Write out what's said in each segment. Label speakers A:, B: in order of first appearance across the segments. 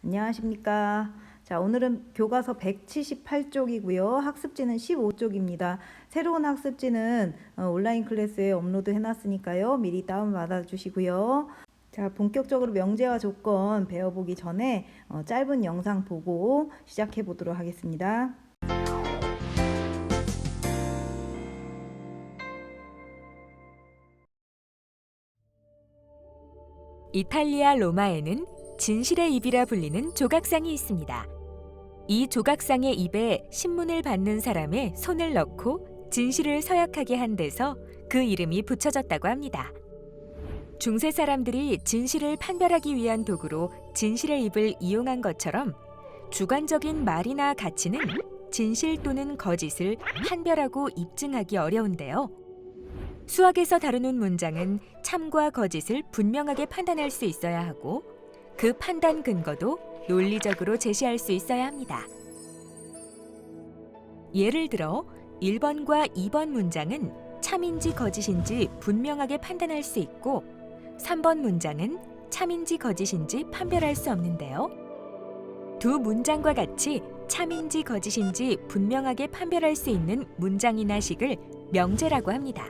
A: 안녕하십니까. 자, 오늘은 교과서 178쪽이고요. 학습지는 15쪽입니다. 새로운 학습지는 온라인 클래스에 업로드 해놨으니까요. 미리 다운받아 주시고요. 자, 본격적으로 명제와 조건 배워보기 전에 짧은 영상 보고 시작해 보도록 하겠습니다.
B: 이탈리아 로마에는 진실의 입이라 불리는 조각상이 있습니다. 이 조각상의 입에 신문을 받는 사람의 손을 넣고 진실을 서약하게 한 데서 그 이름이 붙여졌다고 합니다. 중세 사람들이 진실을 판별하기 위한 도구로 진실의 입을 이용한 것처럼 주관적인 말이나 가치는 진실 또는 거짓을 판별하고 입증하기 어려운데요. 수학에서 다루는 문장은 참과 거짓을 분명하게 판단할 수 있어야 하고 그 판단 근거도 논리적으로 제시할 수 있어야 합니다. 예를 들어 1번과 2번 문장은 참인지 거짓인지 분명하게 판단할 수 있고 3번 문장은 참인지 거짓인지 판별할 수 없는데요. 두 문장과 같이 참인지 거짓인지 분명하게 판별할 수 있는 문장이나 식을 명제라고 합니다.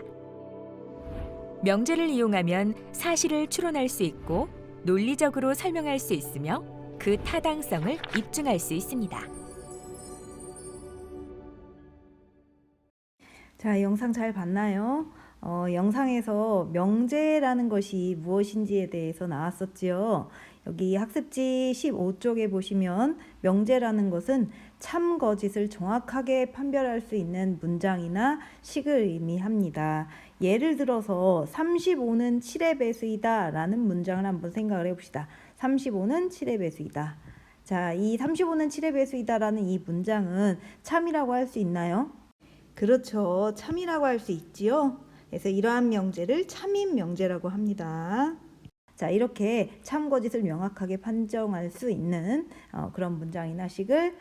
B: 명제를 이용하면 사실을 추론할 수 있고 논리적으로 설명할 수 있으며 그 타당성을 입증할 수 있습니다.
A: 자, 영상 잘 봤나요? 영상에서 명제라는 것이 무엇인지에 대해서 나왔었지요. 여기 학습지 15쪽에 보시면 명제라는 것은 참 거짓을 정확하게 판별할 수 있는 문장이나 식을 의미합니다. 예를 들어서 35는 7의 배수이다 라는 문장을 한번 생각을 해봅시다. 35는 7의 배수이다. 자, 이 35는 7의 배수이다 라는 이 문장은 참이라고 할 수 있나요? 그렇죠. 참이라고 할 수 있지요. 그래서 이러한 명제를 참인 명제라고 합니다. 자, 이렇게 참 거짓을 명확하게 판정할 수 있는 그런 문장이나 식을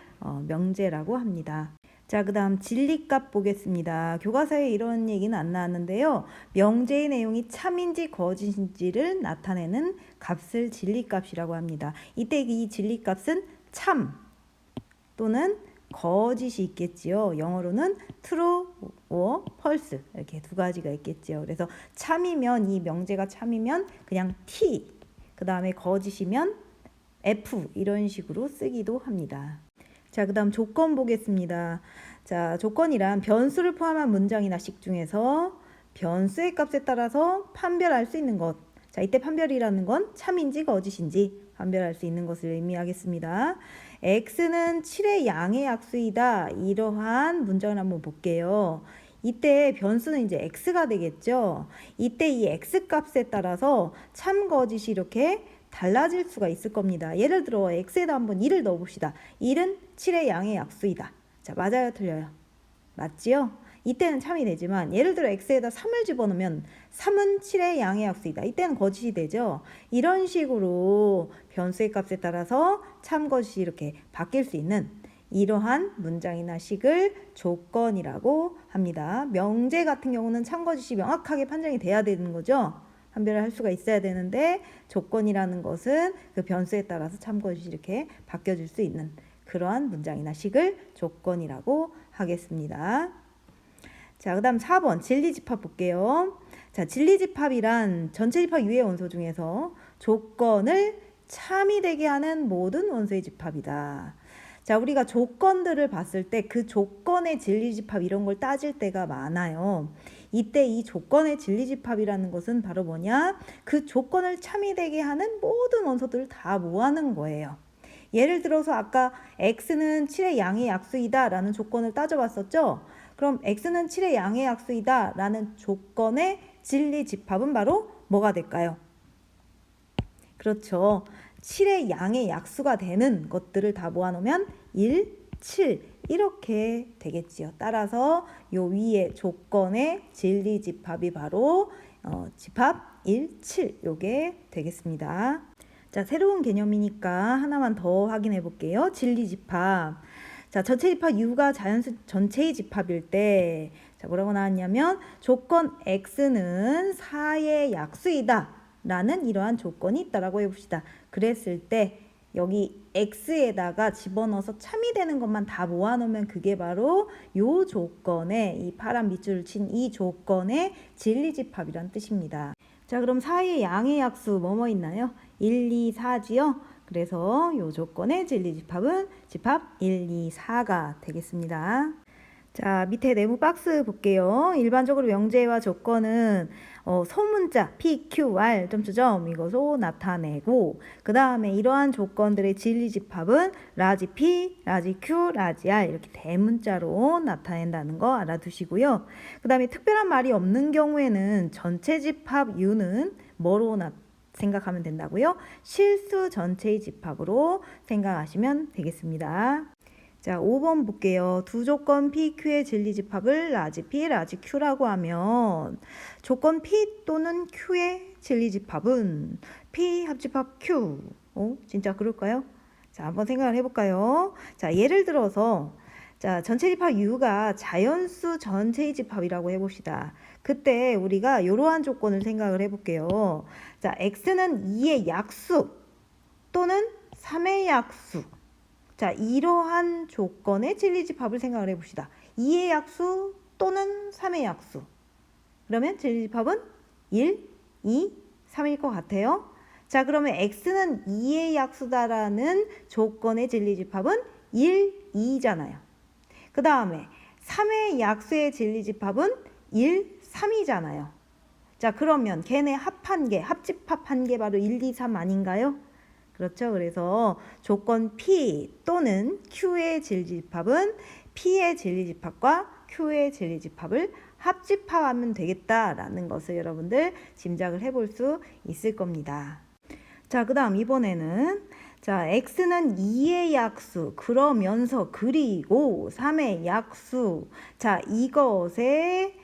A: 명제라고 합니다. 자, 그 다음 진리값 보겠습니다. 교과서에 이런 얘기는 안 나왔는데요. 명제의 내용이 참인지 거짓인지를 나타내는 값을 진리값이라고 합니다. 이때 이 진리값은 참 또는 거짓이 있겠지요. 영어로는 true or false 이렇게 두 가지가 있겠지요. 그래서 참이면 이 명제가 참이면 그냥 T, 그 다음에 거짓이면 F 이런 식으로 쓰기도 합니다. 자, 그 다음 조건 보겠습니다. 자, 조건이란 변수를 포함한 문장이나 식 중에서 변수의 값에 따라서 판별할 수 있는 것. 자, 이때 판별이라는 건 참인지 거짓인지 판별할 수 있는 것을 의미하겠습니다. x는 7의 양의 약수이다. 이러한 문장을 한번 볼게요. 이때 변수는 이제 x가 되겠죠. 이때 이 x 값에 따라서 참 거짓이 이렇게 달라질 수가 있을 겁니다. 예를 들어 x에다 한번 1을 넣어봅시다. 1은 7의 양의 약수이다. 자, 맞아요, 틀려요? 맞지요? 이때는 참이 되지만 예를 들어 x에다 3을 집어넣으면 3은 7의 양의 약수이다. 이때는 거짓이 되죠. 이런 식으로 변수의 값에 따라서 참 거짓이 이렇게 바뀔 수 있는 이러한 문장이나 식을 조건이라고 합니다. 명제 같은 경우는 참 거짓이 명확하게 판정이 돼야 되는 거죠. 판별을 할 수가 있어야 되는데 조건이라는 것은 그 변수에 따라서 참 거짓이 이렇게 바뀌어질 수 있는 그러한 문장이나 식을 조건이라고 하겠습니다. 자, 그 다음 4번 진리집합 볼게요. 자, 진리집합이란 전체 집합 유의 원소 중에서 조건을 참이 되게 하는 모든 원소의 집합이다. 자, 우리가 조건들을 봤을 때 그 조건의 진리집합 이런 걸 따질 때가 많아요. 이때 이 조건의 진리집합이라는 것은 바로 뭐냐? 그 조건을 참이 되게 하는 모든 원소들을 다 모아놓은 거예요. 예를 들어서 아까 x는 7의 양의 약수이다 라는 조건을 따져봤었죠. 그럼 x는 7의 양의 약수이다 라는 조건의 진리집합은 바로 뭐가 될까요? 그렇죠. 7의 양의 약수가 되는 것들을 다 모아놓으면 1, 7 이렇게 되겠지요. 따라서 요 위에 조건의 진리집합이 바로 집합 1, 7 요게 되겠습니다. 자, 새로운 개념이니까 하나만 더 확인해 볼게요. 진리집합. 자, 전체 집합 U가 자연수 전체의 집합일 때, 자, 뭐라고 나왔냐면, 조건 X는 4의 약수이다. 라는 이러한 조건이 있다라고 해봅시다. 그랬을 때, 여기 x에다가 집어넣어서 참이 되는 것만 다 모아놓으면 그게 바로 요 조건에, 이 파란 밑줄을 친 이 조건의 진리집합이란 뜻입니다. 자, 그럼 사이에 양의 약수 뭐뭐 있나요? 1, 2, 4지요. 그래서 요 조건의 진리집합은 집합 1, 2, 4가 되겠습니다. 자, 밑에 네모 박스 볼게요. 일반적으로 명제와 조건은 소문자 P, Q, R 점점점 이것으로 나타내고, 그 다음에 이러한 조건들의 진리집합은 라지 P, 라지 Q, 라지 R 이렇게 대문자로 나타낸다는 거 알아두시고요. 그 다음에 특별한 말이 없는 경우에는 전체 집합 U는 뭐로 생각하면 된다고요? 실수 전체의 집합으로 생각하시면 되겠습니다. 자, 5번 볼게요. 두 조건 P, Q의 진리집합을 라지 P, 라지 Q라고 하면 조건 P 또는 Q의 진리집합은 P 합집합 Q. 진짜 그럴까요? 자, 한번 생각을 해볼까요? 자, 예를 들어서 자, 전체 집합 U가 자연수 전체의 집합이라고 해봅시다. 그때 우리가 이러한 조건을 생각을 해볼게요. 자, X는 2의 약수 또는 3의 약수. 자, 이러한 조건의 진리집합을 생각을 해봅시다. 2의 약수 또는 3의 약수. 그러면 진리집합은 1, 2, 3일 것 같아요. 자, 그러면 X는 2의 약수다라는 조건의 진리집합은 1, 2잖아요. 그 다음에 3의 약수의 진리집합은 1, 3이잖아요. 자, 그러면 걔네 합한 게, 합집합한 게 바로 1, 2, 3 아닌가요? 그렇죠. 그래서 조건 P 또는 Q의 진리집합은 P의 진리집합과 Q의 진리집합을 합집합하면 되겠다라는 것을 여러분들 짐작을 해볼 수 있을 겁니다. 자, 그 다음 이번에는 자, X는 2의 약수 그러면서 그리고 3의 약수. 자, 이것의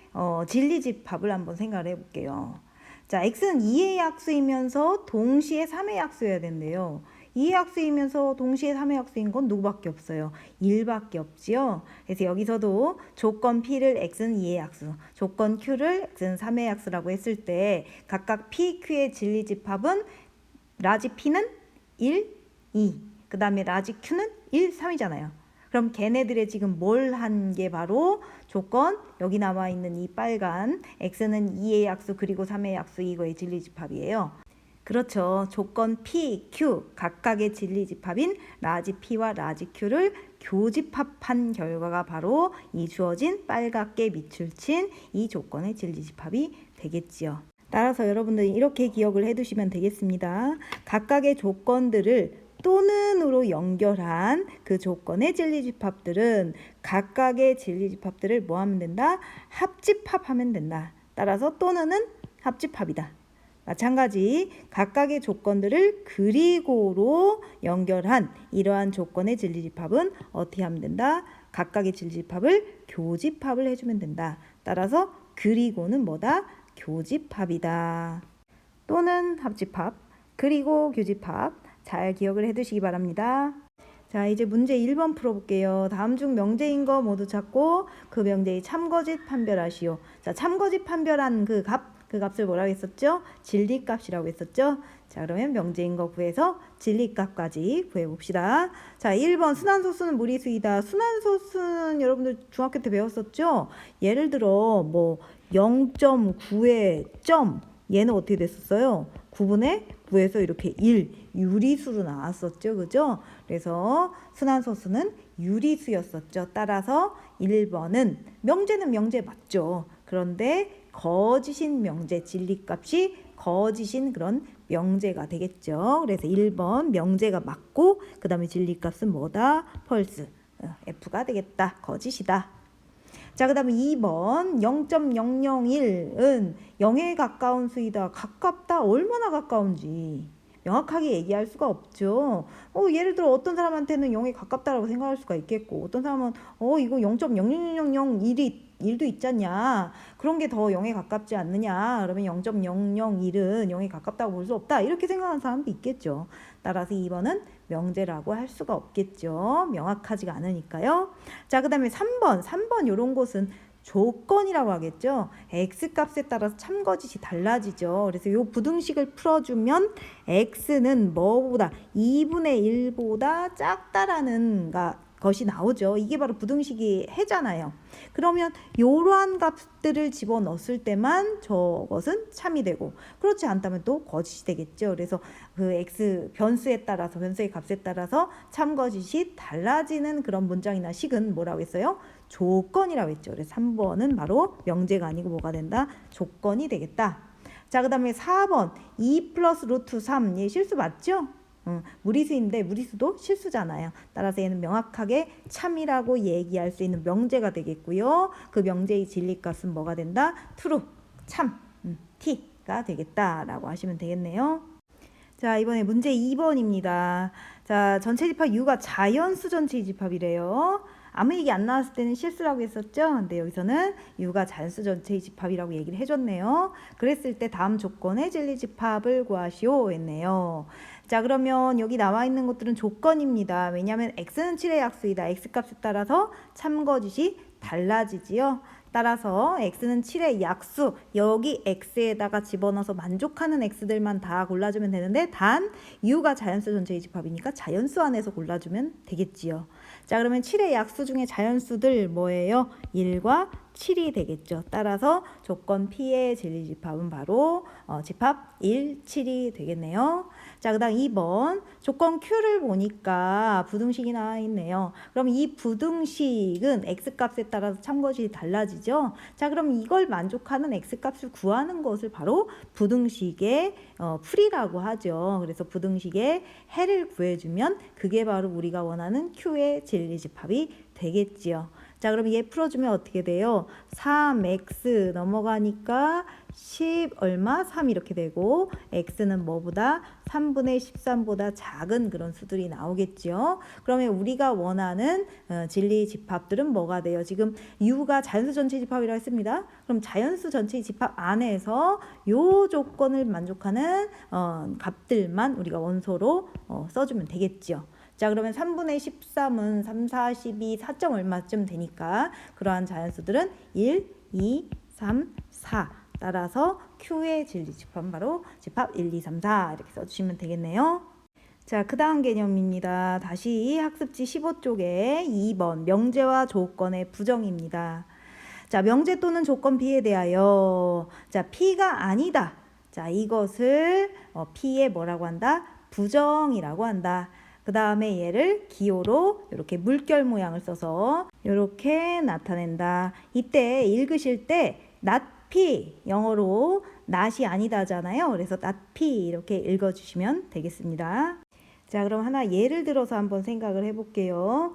A: 진리집합을 한번 생각을 해볼게요. 자, X는 2의 약수이면서 동시에 3의 약수여야 된대요. 2의 약수이면서 동시에 3의 약수인 건 누구밖에 없어요? 1밖에 없지요. 그래서 여기서도 조건 P를 X는 2의 약수, 조건 Q를 X는 3의 약수라고 했을 때 각각 P, Q의 진리집합은 라지 P는 1, 2, 그 다음에 라지 Q는 1, 3이잖아요. 그럼 걔네들의 지금 뭘 한 게 바로 조건, 여기 나와 있는 이 빨간 X는 2의 약수 그리고 3의 약수 이거의 진리집합이에요. 그렇죠. 조건 P, Q 각각의 진리집합인 라지 P와 라지 Q를 교집합한 결과가 바로 이 주어진 빨갛게 밑줄 친 이 조건의 진리집합이 되겠지요. 따라서 여러분들이 이렇게 기억을 해두시면 되겠습니다. 각각의 조건들을 또는으로 연결한 그 조건의 진리집합들은 각각의 진리집합들을 뭐 하면 된다? 합집합하면 된다. 따라서 또는은 합집합이다. 마찬가지 각각의 조건들을 그리고로 연결한 이러한 조건의 진리집합은 어떻게 하면 된다? 각각의 진리집합을 교집합을 해주면 된다. 따라서 그리고는 뭐다? 교집합이다. 또는 합집합, 그리고 교집합 잘 기억을 해두시기 바랍니다. 자, 이제 문제 1번 풀어볼게요. 다음 중 명제인 거 모두 찾고 그 명제의 참거짓 판별하시오. 자, 참거짓 판별한 그 값을 뭐라고 했었죠? 진리값이라고 했었죠? 자, 그러면 명제인 거 구해서 진리값까지 구해봅시다. 자, 1번 순환소수는 무리수이다. 순환소수는 여러분들 중학교 때 배웠었죠? 예를 들어 뭐 0.9의 점 얘는 어떻게 됐었어요? 9분의 9에서 이렇게 1 유리수로 나왔었죠. 그죠? 그래서 순환소수는 유리수였었죠. 따라서 1번은 명제는 명제 맞죠. 그런데 거짓인 명제, 진리값이 거짓인 그런 명제가 되겠죠. 그래서 1번 명제가 맞고 그 다음에 진리값은 뭐다? 펄스, F가 되겠다. 거짓이다. 자, 그 다음에 2번 0.001은 0에 가까운 수이다. 가깝다. 얼마나 가까운지 명확하게 얘기할 수가 없죠. 예를 들어 어떤 사람한테는 0에 가깝다라고 생각할 수가 있겠고 어떤 사람은 이거 0.00001도 있잖냐. 그런 게 더 0에 가깝지 않느냐. 그러면 0.001은 0에 가깝다고 볼 수 없다. 이렇게 생각하는 사람도 있겠죠. 따라서 2번은 명제라고 할 수가 없겠죠. 명확하지가 않으니까요. 자, 그 다음에 3번 이런 곳은 조건이라고 하겠죠. x값에 따라서 참거짓이 달라지죠. 그래서 이 부등식을 풀어주면 x는 뭐보다 2분의 1보다 작다라는 것이 나오죠. 이게 바로 부등식이 해잖아요. 그러면 이러한 값들을 집어넣었을 때만 저것은 참이 되고 그렇지 않다면 또 거짓이 되겠죠. 그래서 그 x 변수의 값에 따라서 참거짓이 달라지는 그런 문장이나 식은 뭐라고 했어요? 조건이라고 했죠. 그래서 3번은 바로 명제가 아니고 뭐가 된다? 조건이 되겠다. 자, 그 다음에 4번 2 플러스 루트 3. 얘 실수 맞죠? 무리수인데 무리수도 실수잖아요. 따라서 얘는 명확하게 참이라고 얘기할 수 있는 명제가 되겠고요. 그 명제의 진리값은 뭐가 된다? true, 참, t가 되겠다라고 하시면 되겠네요. 자, 이번에 문제 2번입니다. 자, 전체 집합 U가 자연수 전체 집합이래요. 아무 얘기 안 나왔을 때는 실수라고 했었죠. 근데 여기서는 U가 자연수 전체의 집합이라고 얘기를 해줬네요. 그랬을 때 다음 조건의 진리 집합을 구하시오 했네요. 자, 그러면 여기 나와 있는 것들은 조건입니다. 왜냐하면 x는 7의 약수이다. x값에 따라서 참거짓이 달라지지요. 따라서 x는 7의 약수, 여기 x에다가 집어넣어서 만족하는 x들만 다 골라주면 되는데 단 U가 자연수 전체의 집합이니까 자연수 안에서 골라주면 되겠지요. 자, 그러면 7의 약수 중에 자연수들 뭐예요? 1과 7이 되겠죠. 따라서 조건 P의 진리집합은 바로 집합 1, 7이 되겠네요. 자, 그 다음 2번 조건 Q를 보니까 부등식이 나와 있네요. 그럼 이 부등식은 X값에 따라서 참거짓이 달라지죠. 자, 그럼 이걸 만족하는 X값을 구하는 것을 바로 부등식의 풀이라고 하죠. 그래서 부등식의 해를 구해주면 그게 바로 우리가 원하는 Q의 진리집합이 되겠지요. 자, 그럼 얘 풀어주면 어떻게 돼요? 3x 넘어가니까 10 얼마? 3 이렇게 되고 x는 뭐보다? 3분의 13보다 작은 그런 수들이 나오겠죠. 그러면 우리가 원하는 진리 집합들은 뭐가 돼요? 지금 U가 자연수 전체 집합이라고 했습니다. 그럼 자연수 전체 집합 안에서 요 조건을 만족하는 값들만 우리가 원소로 써주면 되겠죠. 자, 그러면 3분의 13은 3, 4, 12, 4점 얼마쯤 되니까 그러한 자연수들은 1, 2, 3, 4 따라서 Q의 진리 집합은 바로 집합 1, 2, 3, 4 이렇게 써주시면 되겠네요. 자, 그 다음 개념입니다. 다시 학습지 15쪽에 2번 명제와 조건의 부정입니다. 자, 명제 또는 조건 B에 대하여 자, P가 아니다. 자, 이것을 P의 뭐라고 한다? 부정이라고 한다. 그 다음에 얘를 기호로 이렇게 물결 모양을 써서 이렇게 나타낸다. 이때 읽으실 때 not P, 영어로 not이 아니다잖아요. 그래서 not P 이렇게 읽어주시면 되겠습니다. 자, 그럼 하나 예를 들어서 한번 생각을 해볼게요.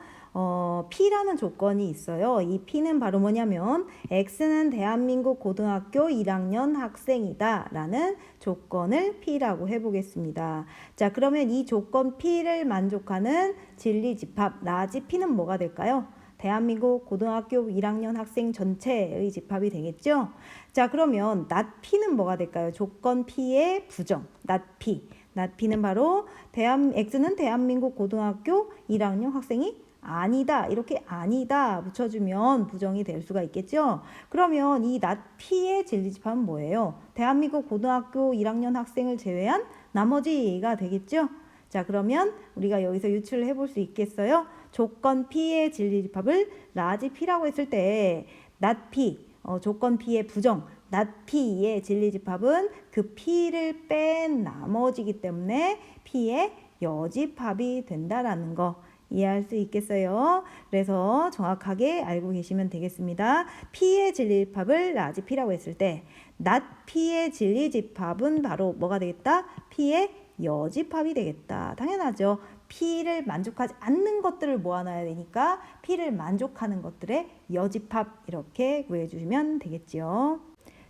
A: P라는 조건이 있어요. 이 P는 바로 뭐냐면 X는 대한민국 고등학교 1학년 학생이다 라는 조건을 P라고 해보겠습니다. 자, 그러면 이 조건 P를 만족하는 진리집합 라지 P는 뭐가 될까요? 대한민국 고등학교 1학년 학생 전체의 집합이 되겠죠. 자, 그러면 not P는 뭐가 될까요? 조건 P의 부정 not P. not P는 바로 X는 대한민국 고등학교 1학년 학생이 아니다. 이렇게 아니다 붙여주면 부정이 될 수가 있겠죠. 그러면 이 not P의 진리집합은 뭐예요? 대한민국 고등학교 1학년 학생을 제외한 나머지가 되겠죠. 자, 그러면 우리가 여기서 유출을 해볼 수 있겠어요? 조건 P의 진리집합을 라지 P라고 했을 때 not P, 조건 P의 부정 not P의 진리집합은 그 P를 뺀 나머지이기 때문에 P의 여집합이 된다라는 거 이해할 수 있겠어요? 그래서 정확하게 알고 계시면 되겠습니다. P의 진리집합을 라지 P라고 했을 때 not P의 진리집합은 바로 뭐가 되겠다? P의 여집합이 되겠다. 당연하죠. P를 만족하지 않는 것들을 모아놔야 되니까 P를 만족하는 것들의 여집합 이렇게 구해주시면 되겠죠.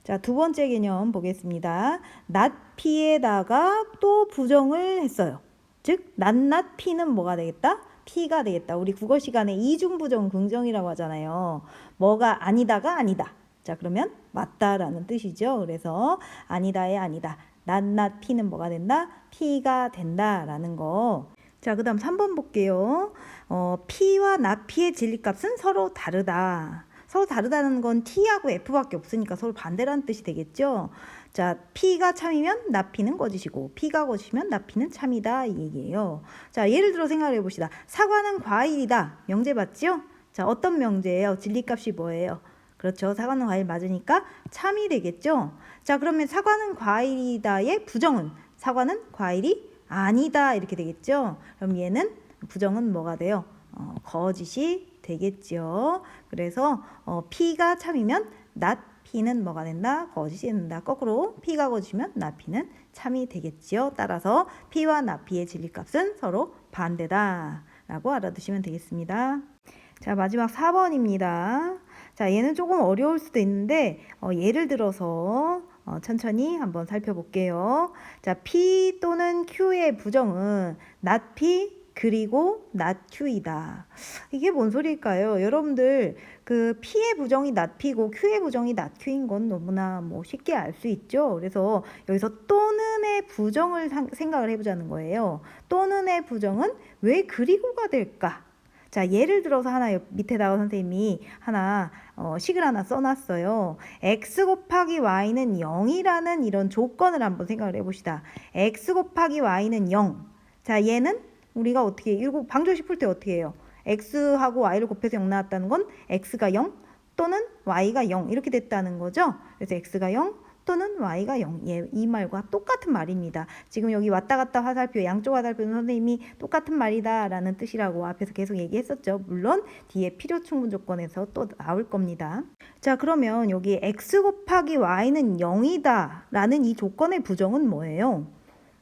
A: 자, 두 번째 개념 보겠습니다. not P에다가 또 부정을 했어요. 즉 not P는 뭐가 되겠다? P가 되겠다. 우리 국어 시간에 이중부정 긍정이라고 하잖아요. 뭐가 아니다가 아니다. 자, 그러면 맞다라는 뜻이죠. 그래서 아니다의 아니다. not P는 뭐가 된다? P가 된다라는 거. 자, 그 다음 3번 볼게요. P와 not P의 진리값은 서로 다르다. 서로 다르다는 건 T하고 F밖에 없으니까 서로 반대라는 뜻이 되겠죠. 자, P가 참이면 나P는 거짓이고 P가 거짓이면 나P는 참이다 이 얘기예요. 자, 예를 들어 생각을 해봅시다. 사과는 과일이다. 명제 맞죠? 자, 어떤 명제예요? 진리값이 뭐예요? 그렇죠. 사과는 과일 맞으니까 참이 되겠죠. 자, 그러면 사과는 과일이다의 부정은 사과는 과일이 아니다 이렇게 되겠죠. 그럼 얘는 부정은 뭐가 돼요? 거짓이 되겠죠. 그래서 P가 참이면 not P는 뭐가 된다? 거짓이 된다. 거꾸로 P가 거짓이면 not P는 참이 되겠지요. 따라서 P와 not P의 진리값은 서로 반대다 라고 알아두시면 되겠습니다. 자, 마지막 4번입니다. 자, 얘는 조금 어려울 수도 있는데 예를 들어서 천천히 한번 살펴볼게요. 자, P 또는 Q의 부정은 not P 그리고 not Q이다. 이게 뭔 소리일까요? 여러분들 그 P의 부정이 not P고 Q의 부정이 not Q인 건 너무나 쉽게 알 수 있죠. 그래서 여기서 또는의 부정을 생각을 해보자는 거예요. 또는의 부정은 왜 그리고가 될까? 자, 예를 들어서 하나 밑에다가 선생님이 하나 식을 하나 써놨어요. x 곱하기 y는 0이라는 이런 조건을 한번 생각을 해봅시다. x 곱하기 y는 0. 자, 얘는 우리가 어떻게 이거 방정식 풀 때 어떻게 해요? x하고 y를 곱해서 0 나왔다는 건 x가 0 또는 y가 0 이렇게 됐다는 거죠. 그래서 x가 0 또는 y가 0. 이 말과 똑같은 말입니다. 지금 여기 왔다 갔다 화살표, 양쪽 화살표는 선생님이 똑같은 말이다 라는 뜻이라고 앞에서 계속 얘기했었죠. 물론 뒤에 필요 충분 조건에서 또 나올 겁니다. 자, 그러면 여기 x 곱하기 y는 0이다 라는 이 조건의 부정은 뭐예요?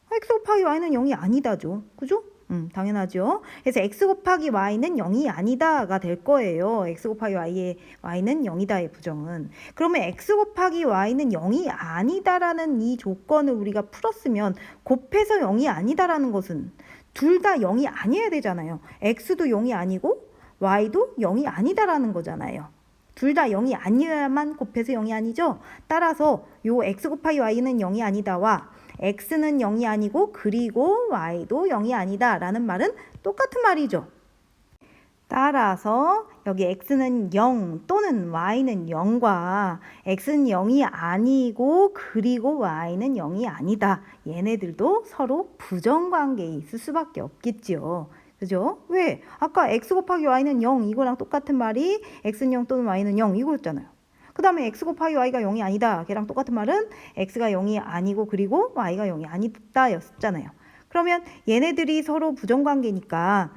A: x 곱하기 y는 0이 아니다죠. 그죠? 당연하죠. 그래서 x 곱하기 y는 0이 아니다가 될 거예요. x 곱하기 y는 0이다의 부정은. 그러면 x 곱하기 y는 0이 아니다라는 이 조건을 우리가 풀었으면 곱해서 0이 아니다라는 것은 둘 다 0이 아니어야 되잖아요. x도 0이 아니고 y도 0이 아니다라는 거잖아요. 둘 다 0이 아니어야만 곱해서 0이 아니죠. 따라서 요 x 곱하기 y는 0이 아니다와 x는 0이 아니고 그리고 y도 0이 아니다 라는 말은 똑같은 말이죠. 따라서 여기 x는 0 또는 y는 0과 x는 0이 아니고 그리고 y는 0이 아니다. 얘네들도 서로 부정관계에 있을 수밖에 없겠죠. 그죠? 왜? 아까 x 곱하기 y는 0 이거랑 똑같은 말이 x는 0 또는 y는 0 이거였잖아요. 그 다음에 x 곱하기 y가 0이 아니다. 걔랑 똑같은 말은 x가 0이 아니고 그리고 y가 0이 아니다 였잖아요. 그러면 얘네들이 서로 부정관계니까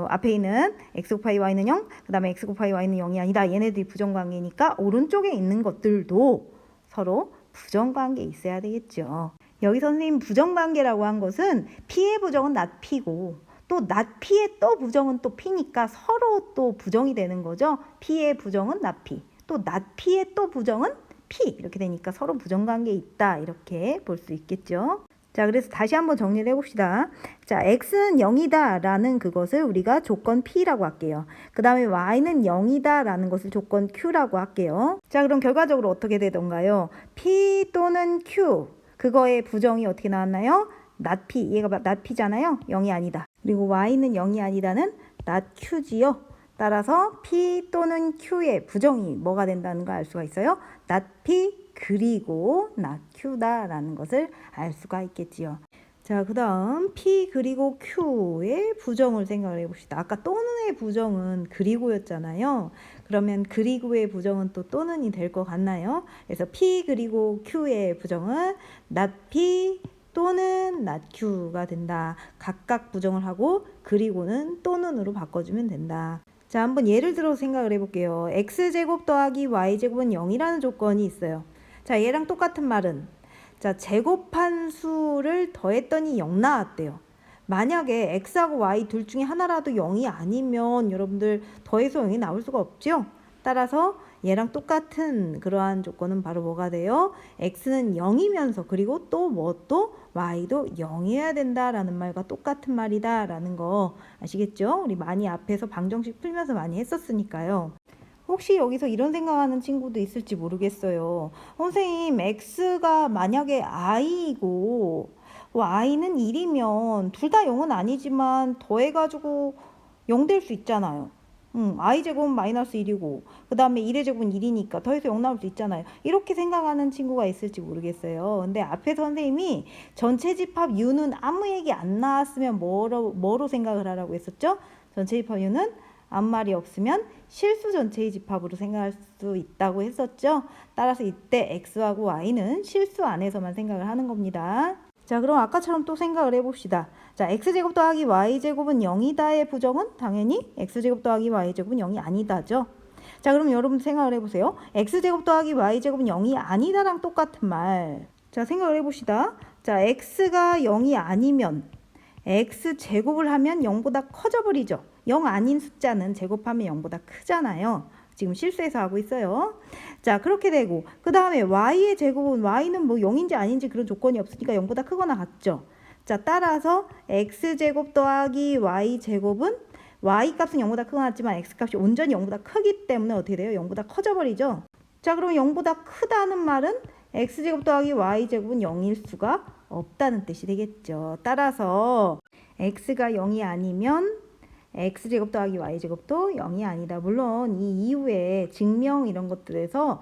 A: 앞에 있는 x 곱하기 y는 0, 그 다음에 x 곱하기 y는 0이 아니다. 얘네들이 부정관계니까 오른쪽에 있는 것들도 서로 부정관계에 있어야 되겠죠. 여기 선생님 부정관계라고 한 것은 P의 부정은 not P고 또 not P의 또 부정은 또 P니까 서로 또 부정이 되는 거죠. P의 부정은 not P. 또 not P의 또 부정은 P 이렇게 되니까 서로 부정관계에 있다 이렇게 볼 수 있겠죠. 자, 그래서 다시 한번 정리를 해봅시다. 자, x는 0이다 라는 그것을 우리가 조건 P라고 할게요. 그 다음에 y는 0이다 라는 것을 조건 Q라고 할게요. 자, 그럼 결과적으로 어떻게 되던가요? P 또는 Q 그거의 부정이 어떻게 나왔나요? not P, 얘가 not P잖아요. 0이 아니다. 그리고 y는 0이 아니다는 not Q지요. 따라서 P 또는 Q의 부정이 뭐가 된다는 걸 알 수가 있어요. not P 그리고 not Q다라는 것을 알 수가 있겠지요. 자, 그 다음 P 그리고 Q의 부정을 생각을 해봅시다. 아까 또는의 부정은 그리고였잖아요. 그러면 그리고의 부정은 또 또는이 될 것 같나요? 그래서 P 그리고 Q의 부정은 not P 또는 not Q가 된다. 각각 부정을 하고 그리고는 또는으로 바꿔주면 된다. 자, 한번 예를 들어 생각을 해볼게요. x제곱 더하기 y제곱은 0이라는 조건이 있어요. 자, 얘랑 똑같은 말은 자, 제곱한 수를 더했더니 0 나왔대요. 만약에 x하고 y 둘 중에 하나라도 0이 아니면 여러분들 더해서 0이 나올 수가 없죠. 따라서 얘랑 똑같은 그러한 조건은 바로 뭐가 돼요? x는 0이면서 그리고 또 y도 0이어야 된다라는 말과 똑같은 말이다 라는 거 아시겠죠? 우리 많이 앞에서 방정식 풀면서 많이 했었으니까요. 혹시 여기서 이런 생각하는 친구도 있을지 모르겠어요. 선생님, x가 만약에 i이고 y는 1이면 둘 다 0은 아니지만 더해가지고 0 될 수 있잖아요. i제곱은 마이너스 1이고 그 다음에 1의 제곱은 1이니까 더해서 0 나올 수 있잖아요. 이렇게 생각하는 친구가 있을지 모르겠어요. 근데 앞에 선생님이 전체 집합 u는 아무 얘기 안 나왔으면 뭐로 생각을 하라고 했었죠? 전체 집합 u는 아무 말이 없으면 실수 전체의 집합으로 생각할 수 있다고 했었죠. 따라서 이때 x하고 y는 실수 안에서만 생각을 하는 겁니다. 자, 그럼 아까처럼 또 생각을 해봅시다. 자, x제곱 더하기 y제곱은 0이다의 부정은 당연히 x제곱 더하기 y제곱은 0이 아니다죠. 자, 그럼 여러분 생각을 해보세요. x제곱 더하기 y제곱은 0이 아니다랑 똑같은 말. 자, 생각을 해봅시다. 자, x가 0이 아니면 x제곱을 하면 0보다 커져버리죠. 0 아닌 숫자는 제곱하면 0보다 크잖아요. 지금 실수해서 하고 있어요. 자, 그렇게 되고 그 다음에 y의 제곱은 y는 뭐 0인지 아닌지 그런 조건이 없으니까 0보다 크거나 같죠. 자, 따라서 x제곱 더하기 y제곱은 y 값은 0보다 크거나 같지만 x 값이 온전히 0보다 크기 때문에 어떻게 돼요? 0보다 커져버리죠. 자, 그럼 0보다 크다는 말은 x제곱 더하기 y제곱은 0일 수가 없다는 뜻이 되겠죠. 따라서 x가 0이 아니면 x제곱 더하기 y제곱도 0이 아니다. 물론 이 이후에 증명 이런 것들에서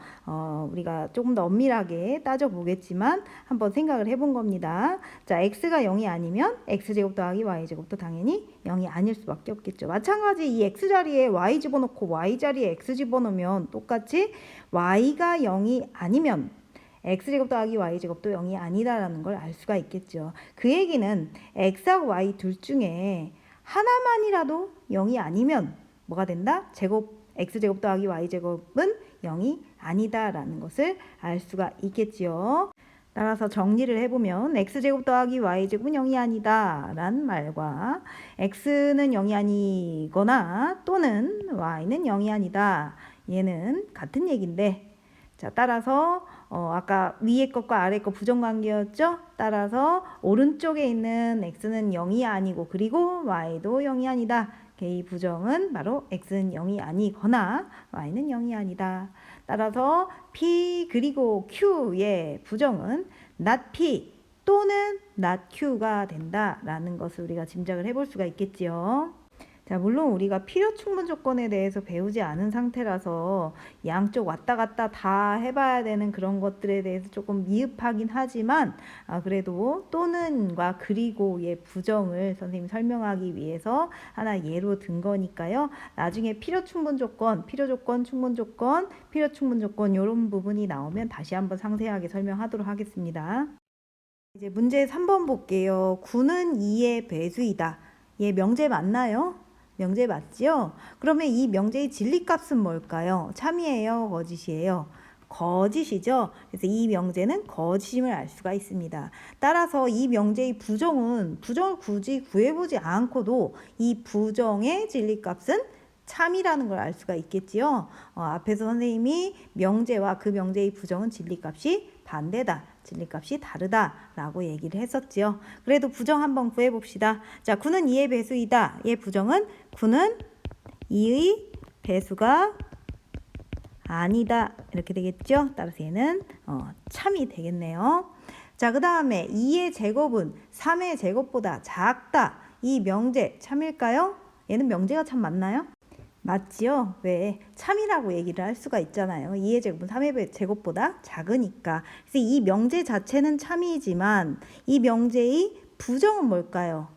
A: 우리가 조금 더 엄밀하게 따져보겠지만 한번 생각을 해본 겁니다. 자, x가 0이 아니면 x제곱 더하기 y제곱도 당연히 0이 아닐 수밖에 없겠죠. 마찬가지 이 x자리에 y 집어넣고 y자리에 x 집어넣으면 똑같이 y가 0이 아니면 x제곱 더하기 y제곱도 0이 아니다라는 걸 알 수가 있겠죠. 그 얘기는 x하고 y 둘 중에 하나만이라도 0이 아니면 뭐가 된다? x제곱 더하기 y제곱은 0이 아니다라는 것을 알 수가 있겠지요. 따라서 정리를 해보면 x제곱 더하기 y제곱은 0이 아니다 라는 말과 x는 0이 아니거나 또는 y는 0이 아니다. 얘는 같은 얘기인데 자, 따라서 아까 위에 것과 아래 것 부정관계였죠? 따라서 오른쪽에 있는 x는 0이 아니고 그리고 y도 0이 아니다. 이 부정은 바로 x는 0이 아니거나 y는 0이 아니다. 따라서 p 그리고 q의 부정은 not p 또는 not q가 된다라는 것을 우리가 짐작을 해볼 수가 있겠지요. 자, 물론 우리가 필요 충분 조건에 대해서 배우지 않은 상태라서 양쪽 왔다 갔다 다 해봐야 되는 그런 것들에 대해서 조금 미흡하긴 하지만 그래도 또는과 그리고의 부정을 선생님이 설명하기 위해서 하나 예로 든 거니까요. 나중에 필요 충분 조건, 필요 조건, 충분 조건, 필요 충분 조건 이런 부분이 나오면 다시 한번 상세하게 설명하도록 하겠습니다. 이제 문제 3번 볼게요. 9는 2의 배수이다. 얘 명제 맞나요? 명제 맞지요? 그러면 이 명제의 진리값은 뭘까요? 참이에요? 거짓이에요? 거짓이죠? 그래서 이 명제는 거짓임을 알 수가 있습니다. 따라서 이 명제의 부정을 굳이 구해보지 않고도 이 부정의 진리값은 참이라는 걸 알 수가 있겠지요. 앞에서 선생님이 명제와 그 명제의 부정은 진리값이 반대다. 진리값이 다르다라고 얘기를 했었지요. 그래도 부정 한번 구해봅시다. 자, 9는 2의 배수이다. 얘 부정은 9는 2의 배수가 아니다. 이렇게 되겠죠. 따라서 얘는 참이 되겠네요. 자, 그 다음에 2의 제곱은 3의 제곱보다 작다. 이 명제 참일까요? 얘는 명제가 참 맞나요? 맞지요? 왜? 참이라고 얘기를 할 수가 있잖아요. 2의 제곱은 3의 제곱보다 작으니까. 그래서 이 명제 자체는 참이지만 이 명제의 부정은 뭘까요?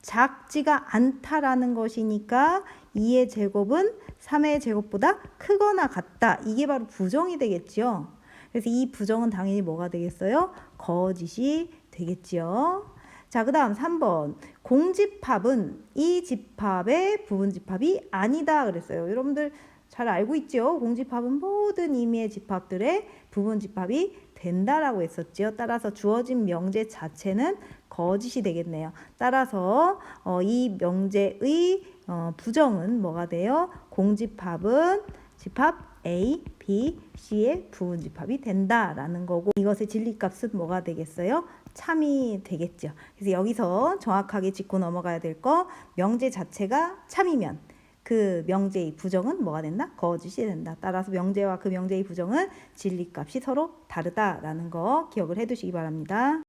A: 작지가 않다라는 것이니까 2의 제곱은 3의 제곱보다 크거나 같다. 이게 바로 부정이 되겠지요. 그래서 이 부정은 당연히 뭐가 되겠어요? 거짓이 되겠지요. 자, 그 다음 3번. 공집합은 이 집합의 부분집합이 아니다 그랬어요. 여러분들 잘 알고 있죠? 공집합은 모든 의미의 집합들의 부분집합이 된다라고 했었죠. 따라서 주어진 명제 자체는 거짓이 되겠네요. 따라서 이 명제의 부정은 뭐가 돼요? 공집합은 집합 A, B, C의 부분집합이 된다라는 거고 이것의 진리값은 뭐가 되겠어요? 참이 되겠죠. 그래서 여기서 정확하게 짚고 넘어가야 될 거 명제 자체가 참이면 그 명제의 부정은 뭐가 된다? 거짓이 된다. 따라서 명제와 그 명제의 부정은 진리값이 서로 다르다라는 거 기억을 해두시기 바랍니다.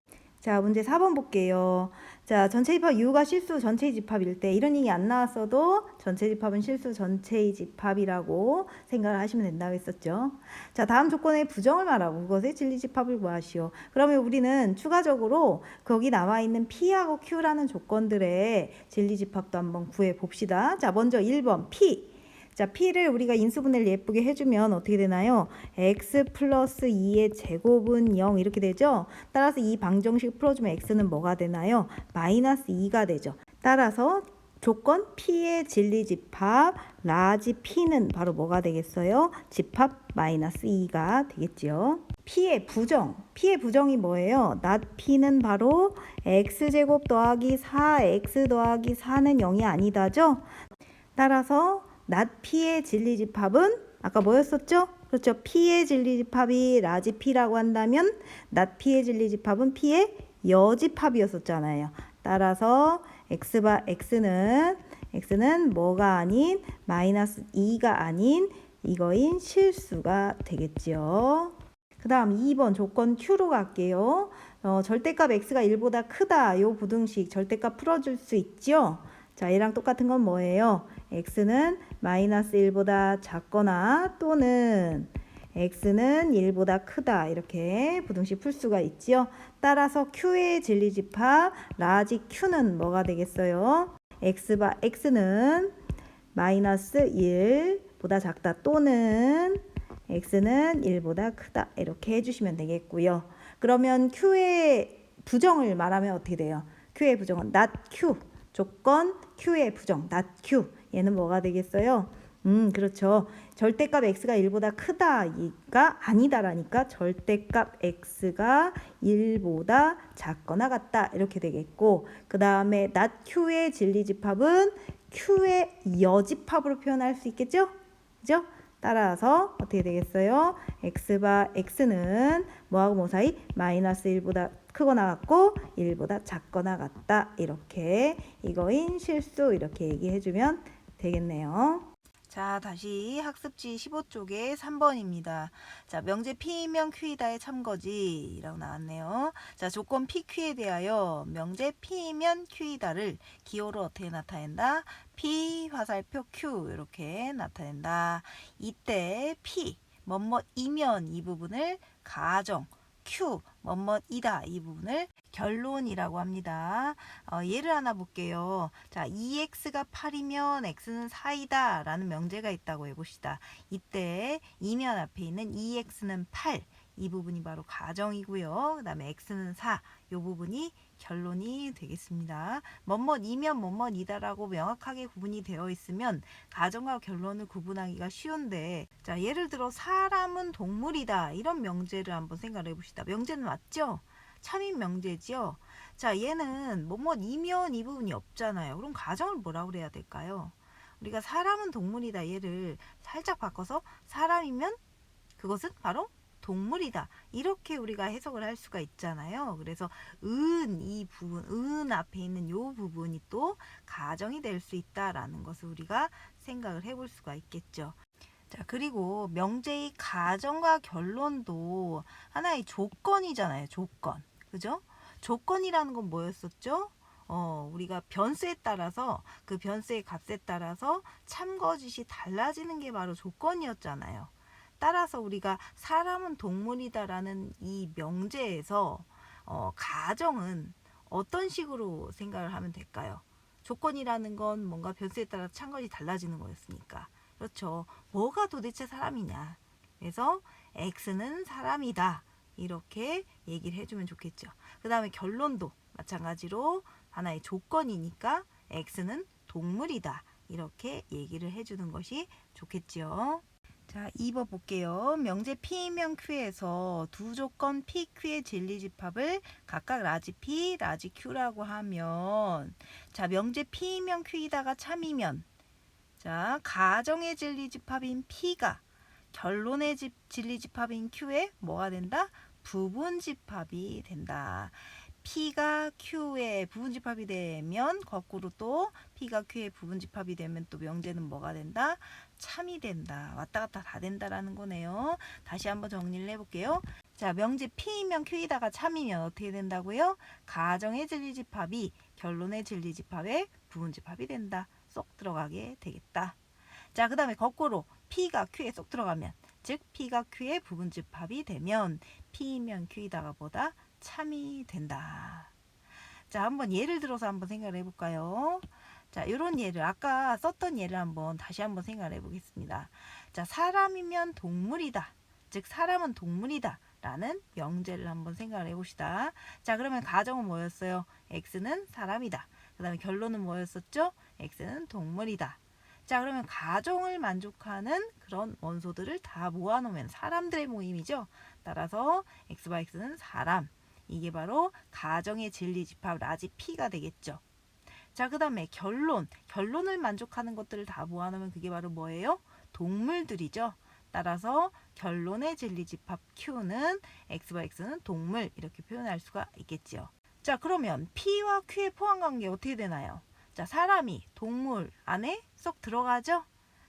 A: 자, 문제 4번 볼게요. 자, 전체 집합 U가 실수 전체의 집합일 때 이런 얘기 안 나왔어도 전체 집합은 실수 전체의 집합이라고 생각을 하시면 된다고 했었죠. 자, 다음 조건의 부정을 말하고 그것의 진리 집합을 구하시오. 그러면 우리는 추가적으로 거기 나와 있는 P하고 Q라는 조건들의 진리 집합도 한번 구해 봅시다. 자, 먼저 1번 P. 자, P를 우리가 인수분해를 예쁘게 해주면 어떻게 되나요? x 플러스 2의 제곱은 0 이렇게 되죠? 따라서 이 방정식 풀어주면 x는 뭐가 되나요? 마이너스 2가 되죠. 따라서 조건 P의 진리집합 라지 P는 바로 뭐가 되겠어요? 집합 마이너스 2가 되겠죠. P의 부정이 뭐예요? not P는 바로 x제곱 더하기 4x 더하기 4는 0이 아니다죠? 따라서 not P의 진리집합은 아까 뭐였었죠? 그렇죠. P의 진리집합이 라지 P라고 한다면 not P의 진리집합은 P의 여집합이었었잖아요. 따라서 x는 뭐가 아닌 마이너스 2가 아닌 이거인 실수가 되겠죠. 그 다음 2번 조건 Q로 갈게요. 절대값 x가 1보다 크다. 요 부등식 절대값 풀어줄 수 있죠. 자, 얘랑 똑같은 건 뭐예요? x는 마이너스 1보다 작거나 또는 x는 1보다 크다. 이렇게 부등식 풀 수가 있지요. 따라서 q의 진리집합 라지 q는 뭐가 되겠어요? x는 마이너스 1보다 작다 또는 x는 1보다 크다. 이렇게 해주시면 되겠고요. 그러면 q의 부정을 말하면 어떻게 돼요? q의 부정은 not q. 조건 Q의 부정, not Q. 얘는 뭐가 되겠어요? 그렇죠. 절대값 X가 1보다 크다가 아니다라니까 절대값 X가 1보다 작거나 같다. 이렇게 되겠고 그 다음에 not Q의 진리집합은 Q의 여집합으로 표현할 수 있겠죠? 그죠? 따라서 어떻게 되겠어요? X는 뭐하고 뭐 사이? 마이너스 1보다 크거나 같고 1보다 작거나 같다. 이렇게 이거인 실수 이렇게 얘기해주면 되겠네요. 자, 다시 학습지 15쪽에 3번입니다. 자, 명제 P이면 Q이다의 참거지 라고 나왔네요. 자, 조건 PQ에 대하여 명제 P이면 Q이다를 기호로 어떻게 나타낸다? P 화살표 Q 이렇게 나타낸다. 이때 P 뭐뭐이면 이 부분을 가정 Q 뭐뭐이다 이 부분을 결론이라고 합니다. 예를 하나 볼게요. 자, 2x가 8이면 x는 4이다 라는 명제가 있다고 해봅시다. 이때 이면 앞에 있는 2x는 8 이 부분이 바로 가정이고요. 그 다음에 x는 4 이 부분이 결론이 되겠습니다. 뭐뭐이면 뭐뭐이다라고 명확하게 구분이 되어 있으면 가정과 결론을 구분하기가 쉬운데 자, 예를 들어 사람은 동물이다 이런 명제를 한번 생각해 봅시다. 명제는 맞죠? 참인 명제지요. 자, 얘는 뭐뭐이면 이 부분이 없잖아요. 그럼 가정을 뭐라고 그래야 될까요? 우리가 사람은 동물이다 얘를 살짝 바꿔서 사람이면 그것은 바로 동물이다. 이렇게 우리가 해석을 할 수가 있잖아요. 그래서 은 앞에 있는 요 부분이 또 가정이 될 수 있다라는 것을 우리가 생각을 해볼 수가 있겠죠. 자, 그리고 명제의 가정과 결론도 하나의 조건이잖아요. 조건. 그죠? 조건이라는 건 뭐였었죠? 우리가 변수에 따라서 그 변수의 값에 따라서 참거짓이 달라지는 게 바로 조건이었잖아요. 따라서 우리가 사람은 동물이다라는 이 명제에서 가정은 어떤 식으로 생각을 하면 될까요? 조건이라는 건 뭔가 변수에 따라 참거짓이 달라지는 거였으니까. 그렇죠. 뭐가 도대체 사람이냐. 그래서 X는 사람이다. 이렇게 얘기를 해주면 좋겠죠. 그 다음에 결론도 마찬가지로 하나의 조건이니까 X는 동물이다. 이렇게 얘기를 해주는 것이 좋겠죠. 자, 2번 볼게요. 명제 P이면 Q에서 두 조건 PQ의 진리집합을 각각 라지 P, 라지 Q라고 하면 자, 명제 P이면 Q이다가 참이면 자, 가정의 진리집합인 P가 결론의 진리집합인 Q에 뭐가 된다? 부분집합이 된다. P가 Q의 부분집합이 되면 거꾸로 또 P가 Q의 부분집합이 되면 또 명제는 뭐가 된다? 참이 된다. 왔다 갔다 다 된다라는 거네요. 다시 한번 정리를 해볼게요. 자, 명제 P이면 Q이다가 참이면 어떻게 된다고요? 가정의 진리집합이 결론의 진리집합의 부분집합이 된다. 쏙 들어가게 되겠다. 자, 그 다음에 거꾸로 P가 Q에 쏙 들어가면, 즉 P가 Q의 부분집합이 되면 P이면 Q이다가 보다 참이 된다. 자, 한번 예를 들어서 한번 생각을 해볼까요? 자, 이런 예를, 아까 썼던 예를 다시 한번 생각을 해보겠습니다. 자, 사람이면 동물이다. 즉, 사람은 동물이다. 라는 명제를 한번 생각을 해봅시다. 자, 그러면 가정은 뭐였어요? X는 사람이다. 그 다음에 결론은 뭐였었죠? X는 동물이다. 자, 그러면 가정을 만족하는 그런 원소들을 다 모아놓으면 사람들의 모임이죠. 따라서 X바 X는 사람. 이게 바로 가정의 진리집합 라지 P가 되겠죠. 자, 그 다음에 결론을 만족하는 것들을 다 모아놓으면 그게 바로 뭐예요? 동물들이죠. 따라서 결론의 진리집합 Q는 X바 X는 동물, 이렇게 표현할 수가 있겠죠. 자, 그러면 P와 Q의 포함관계 어떻게 되나요? 자, 사람이 동물 안에 쏙 들어가죠.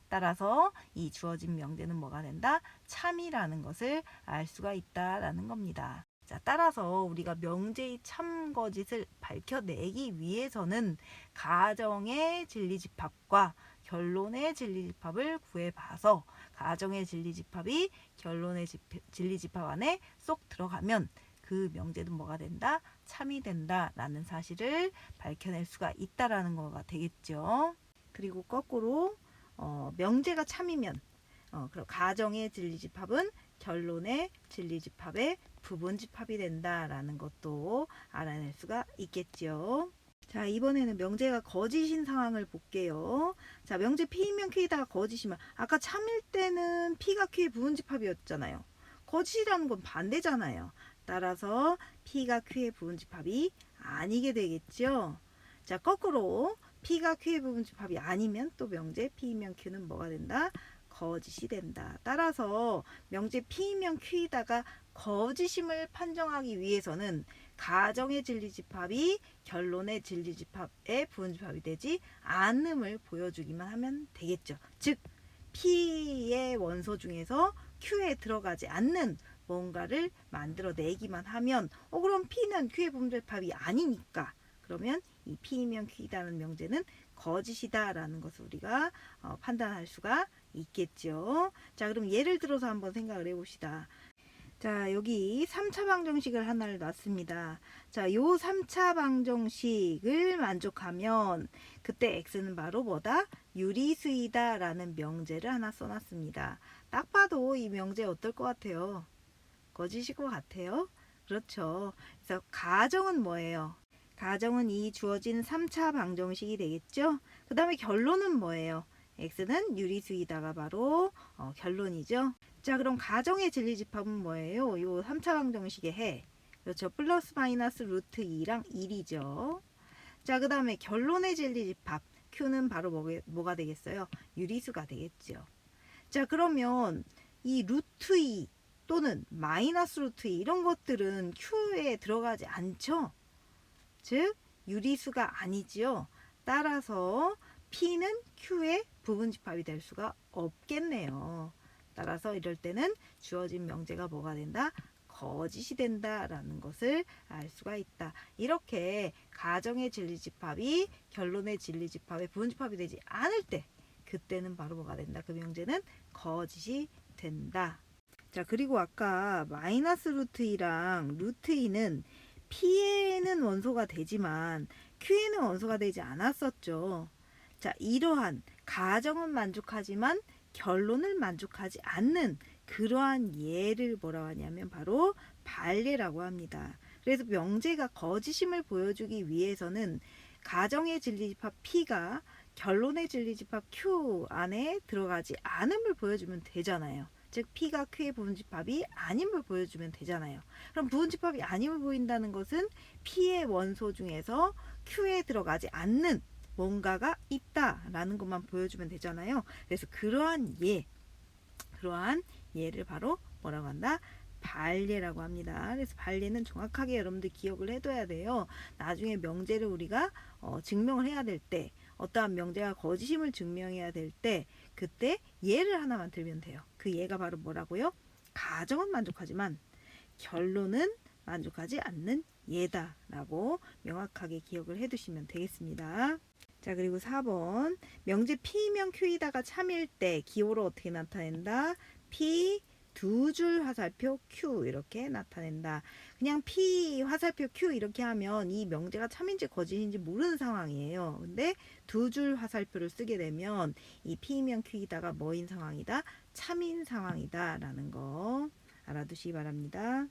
A: 따라서 이 주어진 명제는 뭐가 된다? 참이라는 것을 알 수가 있다라는 겁니다. 자, 따라서 우리가 명제의 참거짓을 밝혀내기 위해서는 가정의 진리집합과 결론의 진리집합을 구해봐서 가정의 진리집합이 결론의 진리집합 안에 쏙 들어가면 그 명제는 뭐가 된다? 참이 된다라는 사실을 밝혀낼 수가 있다라는 거가 되겠죠. 그리고 거꾸로 명제가 참이면 그럼 가정의 진리집합은 결론의 진리집합의 부분집합이 된다라는 것도 알아낼 수가 있겠죠. 자, 이번에는 명제가 거짓인 상황을 볼게요. 자, 명제 P이면 Q이다가 거짓이면 아까 참일 때는 P가 Q의 부분집합이었잖아요. 거짓이라는 건 반대잖아요. 따라서 P가 Q의 부분집합이 아니게 되겠죠. 자, 거꾸로 P가 Q의 부분집합이 아니면 또 명제 P이면 Q는 뭐가 된다? 거짓이 된다. 따라서 명제 P이면 Q이다가 거짓임을 판정하기 위해서는 가정의 진리집합이 결론의 진리집합의 부분집합이 되지 않음을 보여주기만 하면 되겠죠. 즉 P의 원소 중에서 Q에 들어가지 않는 뭔가를 만들어내기만 하면 그럼 P는 Q의 부분집합이 아니니까 그러면 이 P이면 Q이다는 명제는 거짓이다 라는 것을 우리가 판단할 수가 있겠죠. 자, 그럼 예를 들어서 한번 생각을 해봅시다. 자, 여기 3차 방정식을 하나를 놨습니다. 자, 요 3차 방정식을 만족하면 그때 X는 바로 뭐다? 유리수이다 라는 명제를 하나 써놨습니다. 딱 봐도 이 명제 어떨 것 같아요? 거짓일 것 같아요? 그렇죠. 그래서 가정은 뭐예요? 가정은 이 주어진 3차 방정식이 되겠죠? 그 다음에 결론은 뭐예요? X는 유리수이다가 바로 결론이죠. 자, 그럼 가정의 진리집합은 뭐예요? 요 3차 방정식의 해. 그렇죠. 플러스 마이너스 루트 2랑 1이죠. 자, 그 다음에 결론의 진리집합. Q는 바로 뭐가 되겠어요? 유리수가 되겠죠. 자, 그러면 이 루트 2 또는 마이너스 루트 2 이런 것들은 Q에 들어가지 않죠. 즉 유리수가 아니지요. 따라서 P는 Q의 부분집합이 될 수가 없겠네요. 따라서 이럴 때는 주어진 명제가 뭐가 된다? 거짓이 된다라는 것을 알 수가 있다. 이렇게 가정의 진리집합이 결론의 진리집합의 부분집합이 되지 않을 때 그때는 바로 뭐가 된다? 그 명제는 거짓이 된다. 자, 그리고 아까 마이너스 루트 2랑 루트 2는 P에는 원소가 되지만 Q에는 원소가 되지 않았었죠. 자, 이러한 가정은 만족하지만 결론을 만족하지 않는 그러한 예를 뭐라고 하냐면 바로 반례라고 합니다. 그래서 명제가 거짓임을 보여주기 위해서는 가정의 진리집합 P가 결론의 진리집합 Q 안에 들어가지 않음을 보여주면 되잖아요. 즉 P가 Q의 부분집합이 아님을 보여주면 되잖아요. 그럼 부분집합이 아님을 보인다는 것은 P의 원소 중에서 Q에 들어가지 않는 뭔가가 있다라는 것만 보여주면 되잖아요. 그래서 그러한 예를 바로 뭐라고 한다? 반례라고 합니다. 그래서 반례는 정확하게 여러분들 기억을 해둬야 돼요. 나중에 명제를 우리가 증명을 해야 될 때, 어떠한 명제가 거짓임을 증명해야 될 때, 그때 예를 하나만 들면 돼요. 그 예가 바로 뭐라고요? 가정은 만족하지만 결론은 만족하지 않는 예다라고 명확하게 기억을 해두시면 되겠습니다. 자, 그리고 4번 명제 P면 Q이다가 참일 때 기호로 어떻게 나타낸다? P 두 줄 화살표 Q 이렇게 나타낸다. 그냥 P 화살표 Q 이렇게 하면 이 명제가 참인지 거짓인지 모르는 상황이에요. 근데 두 줄 화살표를 쓰게 되면 이 P면 Q이다가 뭐인 상황이다? 참인 상황이다 라는 거 알아두시기 바랍니다.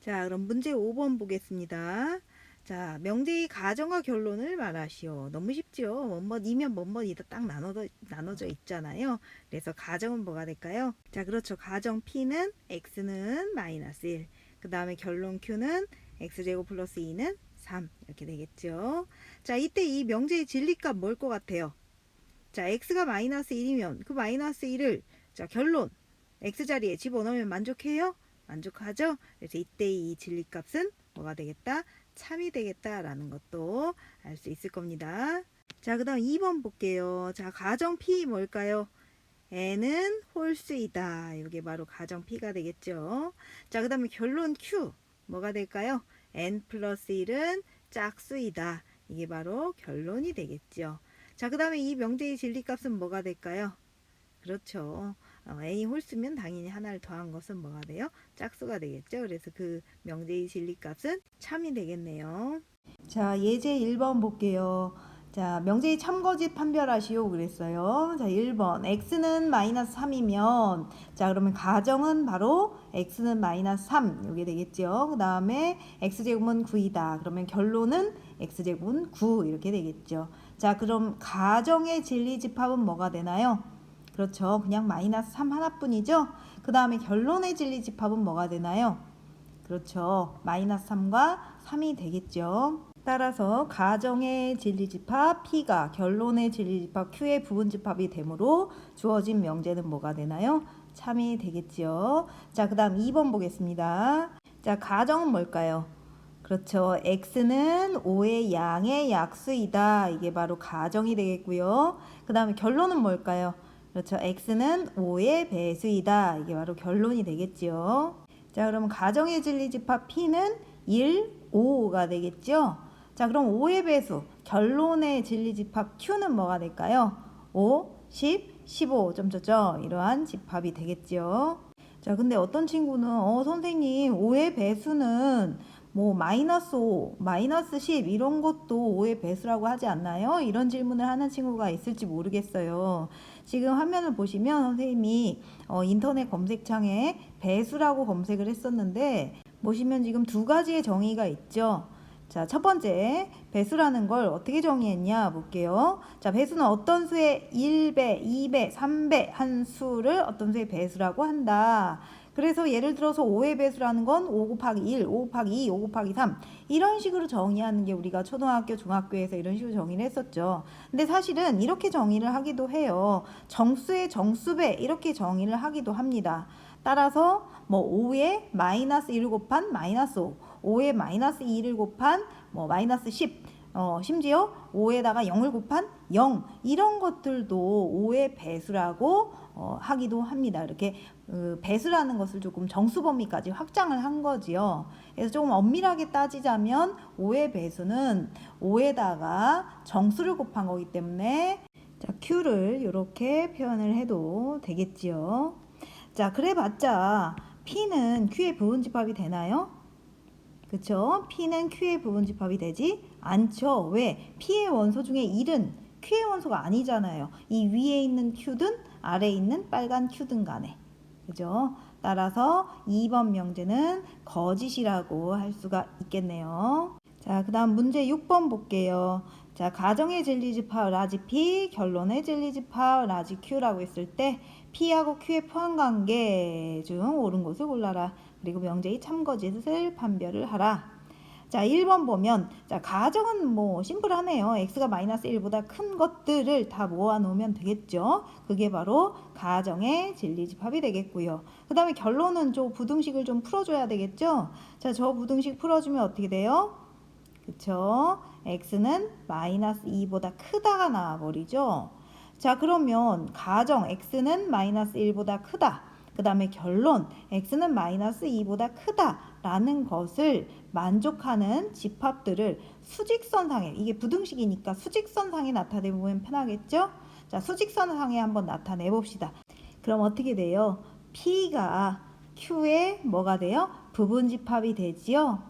A: 자, 그럼 문제 5번 보겠습니다. 자, 명제의 가정과 결론을 말하시오. 너무 쉽죠? 뭐뭐이면 뭐뭐이다 딱 나눠져 있잖아요. 그래서 가정은 뭐가 될까요? 자, 그렇죠. 가정 P는 X는 마이너스 1. 그 다음에 결론 Q는 X제곱 플러스 2는 3. 이렇게 되겠죠. 자, 이때 이 명제의 진리값 뭘 것 같아요? 자, X가 마이너스 1이면 그 마이너스 1을 자, 결론 X 자리에 집어넣으면 만족해요? 만족하죠? 그래서 이때 이 진리값은 뭐가 되겠다? 참이 되겠다라는 것도 알 수 있을 겁니다. 자, 그 다음 2번 볼게요. 자, 가정 P 뭘까요? N은 홀수이다. 이게 바로 가정 P가 되겠죠. 자, 그 다음에 결론 Q 뭐가 될까요? N 플러스 1은 짝수이다. 이게 바로 결론이 되겠죠. 자, 그 다음에 이 명제의 진리값은 뭐가 될까요? 그렇죠. N이 홀수면 당연히 하나를 더한 것은 뭐가 돼요? 짝수가 되겠죠. 그래서 그 명제의 진리값은 참이 되겠네요. 자, 예제 1번 볼게요. 자, 명제의 참거짓 판별하시오 그랬어요. 자, 1번 x는 마이너스 3이면 자, 그러면 가정은 바로 x는 마이너스 3 이게 되겠죠. 그 다음에 x제곱은 9이다. 그러면 결론은 x제곱은 9 이렇게 되겠죠. 자, 그럼 가정의 진리집합은 뭐가 되나요? 그렇죠. 그냥 마이너스 3 하나뿐이죠. 그 다음에 결론의 진리집합은 뭐가 되나요? 그렇죠. 마이너스 3과 3이 되겠죠. 따라서 가정의 진리집합 P가 결론의 진리집합 Q의 부분집합이 되므로 주어진 명제는 뭐가 되나요? 참이 되겠죠. 자, 그 다음 2번 보겠습니다. 자, 가정은 뭘까요? 그렇죠. X는 5의 양의 약수이다. 이게 바로 가정이 되겠고요. 그 다음에 결론은 뭘까요? 그렇죠. X는 5의 배수이다. 이게 바로 결론이 되겠죠. 자, 그럼 가정의 진리집합 P는 1, 5가 되겠죠. 자, 그럼 5의 배수, 결론의 진리집합 Q는 뭐가 될까요? 5, 10, 15, 점점점 이러한 집합이 되겠죠. 자, 근데 어떤 친구는 선생님 5의 배수는 뭐 마이너스 5, 마이너스 10 이런 것도 5의 배수라고 하지 않나요? 이런 질문을 하는 친구가 있을지 모르겠어요. 지금 화면을 보시면 선생님이 인터넷 검색창에 배수라고 검색을 했었는데 보시면 지금 두 가지의 정의가 있죠. 자, 첫 번째 배수라는 걸 어떻게 정의했냐 볼게요. 자, 배수는 어떤 수의 1배, 2배, 3배 한 수를 어떤 수의 배수라고 한다. 그래서 예를 들어서 5의 배수라는 건 5 곱하기 1, 5 곱하기 2, 5 곱하기 3 이런 식으로 정의하는 게 우리가 초등학교, 중학교에서 이런 식으로 정의를 했었죠. 근데 사실은 이렇게 정의를 하기도 해요. 정수의 정수배 이렇게 정의를 하기도 합니다. 따라서 뭐 5에 마이너스 1을 곱한 마이너스 5, 5에 마이너스 2를 곱한 뭐 마이너스 10, 심지어 5에다가 0을 곱한 0 이런 것들도 5의 배수라고 하기도 합니다. 이렇게 배수라는 것을 조금 정수 범위까지 확장을 한 거지요. 그래서 조금 엄밀하게 따지자면 5의 배수는 5에다가 정수를 곱한 거기 때문에 자, Q를 이렇게 표현을 해도 되겠지요. 자, 그래봤자 P는 Q의 부분집합이 되나요? 그쵸? P는 Q의 부분집합이 되지 않죠. 왜? P의 원소 중에 1은 Q의 원소가 아니잖아요. 이 위에 있는 Q든 아래에 있는 빨간 Q든 간에. 그죠? 따라서 2번 명제는 거짓이라고 할 수가 있겠네요. 자, 그 다음 문제 6번 볼게요. 자, 가정의 진리집합 라지 P, 결론의 진리집합 라지 Q라고 했을 때 P하고 Q의 포함관계 중 옳은 것을 골라라. 그리고 명제의 참거짓을 판별을 하라. 자, 1번 보면 자, 가정은 뭐 심플하네요. x가 마이너스 1보다 큰 것들을 다 모아 놓으면 되겠죠. 그게 바로 가정의 진리집합이 되겠고요. 그 다음에 결론은 저 부등식을 좀 풀어줘야 되겠죠. 자, 저 부등식 풀어주면 어떻게 돼요? 그쵸? x는 마이너스 2보다 크다가 나와버리죠. 자, 그러면 가정 x는 마이너스 1보다 크다. 그 다음에 결론, x는 마이너스 2보다 크다라는 것을 만족하는 집합들을 수직선상에, 이게 부등식이니까 수직선상에 나타내보면 편하겠죠? 자, 수직선상에 한번 나타내 봅시다. 그럼 어떻게 돼요? P가 Q의 뭐가 돼요? 부분집합이 되지요?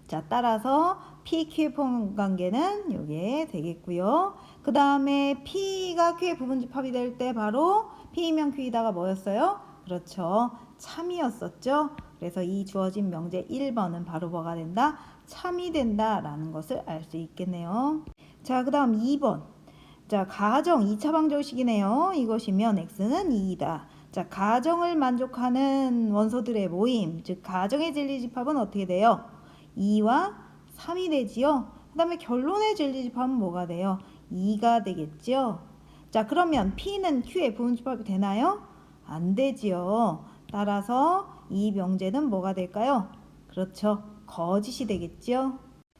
A: 자, 따라서 PQ의 포함관계는 이게 되겠고요. 그 다음에 P가 Q의 부분집합이 될 때 바로 P이면 Q이다가 뭐였어요? 그렇죠. 참이었었죠. 그래서 이 주어진 명제 1번은 바로 뭐가 된다? 참이 된다라는 것을 알 수 있겠네요. 자, 그 다음 2번. 자, 가정 2차 방정식이네요. 이것이면 x는 2이다. 자, 가정을 만족하는 원소들의 모임, 즉 가정의 진리집합은 어떻게 돼요? 2와 3이 되지요. 그 다음에 결론의 진리집합은 뭐가 돼요? 2가 되겠죠. 자, 그러면 P는 Q의 부분집합이 되나요? 안 되지요. 따라서 이 명제는 뭐가 될까요? 그렇죠. 거짓이 되겠죠.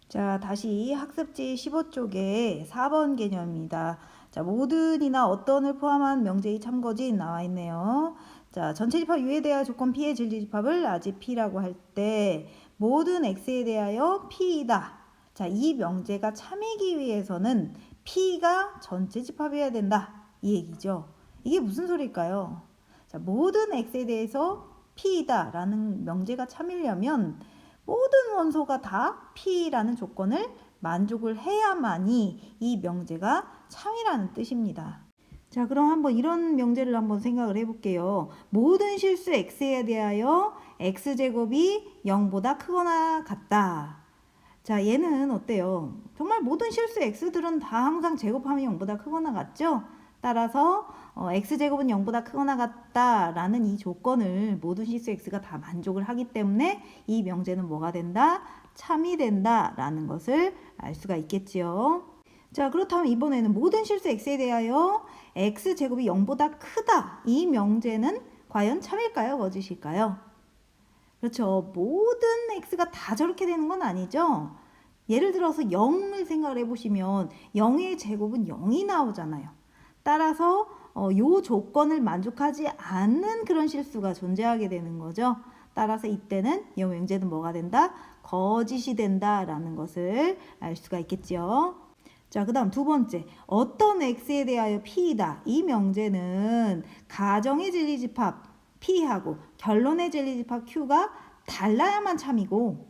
A: 자, 다시 학습지 15쪽에 4번 개념입니다. 자, 모든이나 어떤을 포함한 명제의 참거진 나와 있네요. 자, 전체 집합 U에 대하여 조건 P의 진리집합을 라지 P라고 할 때 모든 X에 대하여 P이다. 자, 이 명제가 참이기 위해서는 P가 전체 집합이어야 된다. 이 얘기죠. 이게 무슨 소리일까요? 자, 모든 X에 대해서 P이다 라는 명제가 참이려면 모든 원소가 다 P라는 조건을 만족을 해야만이 이 명제가 참이라는 뜻입니다. 자, 그럼 한번 이런 명제를 한번 생각을 해볼게요. 모든 실수 x에 대하여 x제곱이 0보다 크거나 같다. 자, 얘는 어때요? 정말 모든 실수 x들은 다 항상 제곱하면 0보다 크거나 같죠? 따라서 x제곱은 0보다 크거나 같다라는 이 조건을 모든 실수 x가 다 만족을 하기 때문에 이 명제는 뭐가 된다? 참이 된다라는 것을 알 수가 있겠지요. 자, 그렇다면 이번에는 모든 실수 x에 대하여 x제곱이 0보다 크다. 이 명제는 과연 참일까요? 거짓일까요? 그렇죠. 모든 x가 다 저렇게 되는 건 아니죠. 예를 들어서 0을 생각을 해보시면 0의 제곱은 0이 나오잖아요. 따라서 요 조건을 만족하지 않는 그런 실수가 존재하게 되는 거죠. 따라서 이때는 이 명제는 뭐가 된다? 거짓이 된다라는 것을 알 수가 있겠죠. 자, 그 다음 두 번째, 어떤 x에 대하여 p이다. 이 명제는 가정의 진리집합 p하고 결론의 진리집합 q가 달라야만 참이고,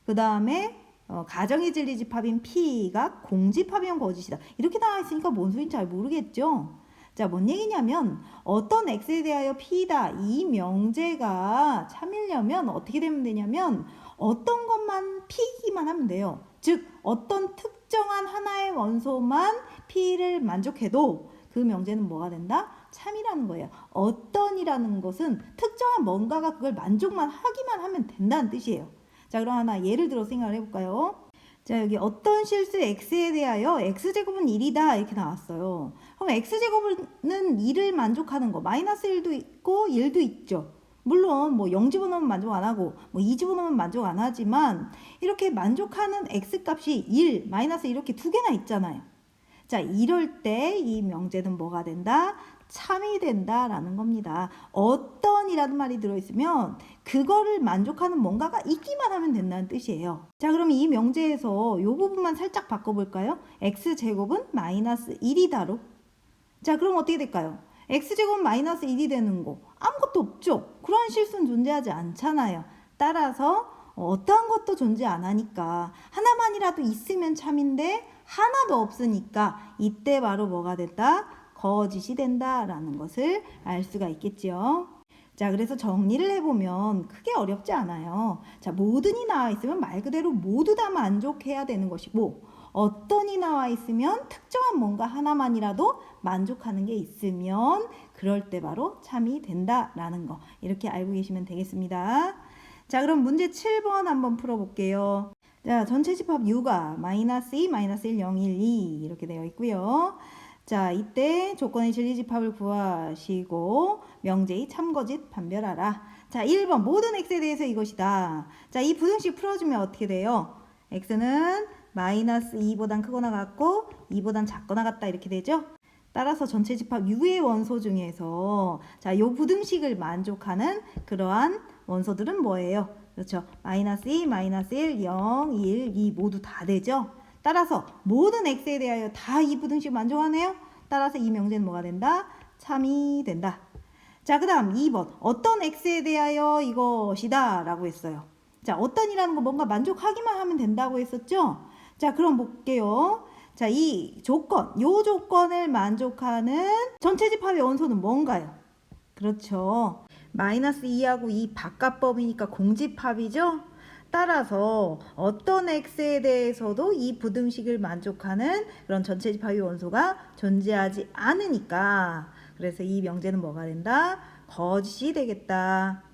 A: 그 다음에 가정의 진리집합인 p가 공집합이면 거짓이다. 이렇게 나와 있으니까 뭔 소리인지 잘 모르겠죠. 자, 뭔 얘기냐면 어떤 x에 대하여 p다. 이 명제가 참이려면 어떻게 되면 되냐면 어떤 것만 p이기만 하면 돼요. 즉 어떤 특정한 하나의 원소만 p를 만족해도 그 명제는 뭐가 된다? 참이라는 거예요. 어떤이라는 것은 특정한 뭔가가 그걸 만족만 하기만 하면 된다는 뜻이에요. 자, 그럼 하나 예를 들어 생각을 해볼까요? 자, 여기 어떤 실수 x에 대하여 x제곱은 1이다 이렇게 나왔어요. 그럼 x제곱은 1을 만족하는 거 마이너스 1도 있고 1도 있죠. 물론 뭐 0 집어넣으면 만족 안 하고 뭐 2 집어넣으면 만족 안 하지만 이렇게 만족하는 x값이 1, 마이너스 이렇게 두 개나 있잖아요. 자, 이럴 때 이 명제는 뭐가 된다? 참이 된다라는 겁니다. 어떤이라는 말이 들어있으면 그거를 만족하는 뭔가가 있기만 하면 된다는 뜻이에요. 자, 그럼 이 명제에서 이 부분만 살짝 바꿔볼까요? x제곱은 마이너스 1이다로. 자, 그럼 어떻게 될까요? x제곱은 마이너스 1이 되는 거 아무것도 없죠. 그러한 실수는 존재하지 않잖아요. 따라서 어떠한 것도 존재 안 하니까 하나만이라도 있으면 참인데 하나도 없으니까 이때 바로 뭐가 된다? 거짓이 된다라는 것을 알 수가 있겠죠. 자, 그래서 정리를 해보면 크게 어렵지 않아요. 자, 모든이 나와 있으면 말 그대로 모두 다 만족해야 되는 것이고 어떤이 나와 있으면 특정한 뭔가 하나만이라도 만족하는 게 있으면 그럴 때 바로 참이 된다라는 거 이렇게 알고 계시면 되겠습니다. 자, 그럼 문제 7번 한번 풀어볼게요. 자, 전체 집합 U가 마이너스 2, 마이너스 1, 0, 1, 2 이렇게 되어 있고요. 자, 이때 조건의 진리집합을 구하시고 명제의 참거짓 판별하라. 자, 1번 모든 x에 대해서 이것이다. 자, 이 부등식 풀어주면 어떻게 돼요? x는 마이너스 2보단 크거나 같고 2보단 작거나 같다 이렇게 되죠. 따라서 전체 집합 U의 원소 중에서 자, 요 부등식을 만족하는 그러한 원소들은 뭐예요? 그렇죠. 마이너스 2, 마이너스 1, 0, 1, 2 모두 다 되죠. 따라서 모든 x에 대하여 다 이 부등식 만족하네요. 따라서 이 명제는 뭐가 된다? 참이 된다. 자, 그 다음 2번. 어떤 x에 대하여 이것이다 라고 했어요. 자, 어떤이라는 거 뭔가 만족하기만 하면 된다고 했었죠? 자, 그럼 볼게요. 자, 이 조건, 요 조건을 만족하는 전체 집합의 원소는 뭔가요? 그렇죠. 마이너스 2하고 이 바깥법이니까 공집합이죠? 따라서 어떤 x에 대해서도 이 부등식을 만족하는 그런 전체 집합의 원소가 존재하지 않으니까 그래서 이 명제는 뭐가 된다? 거짓이 되겠다.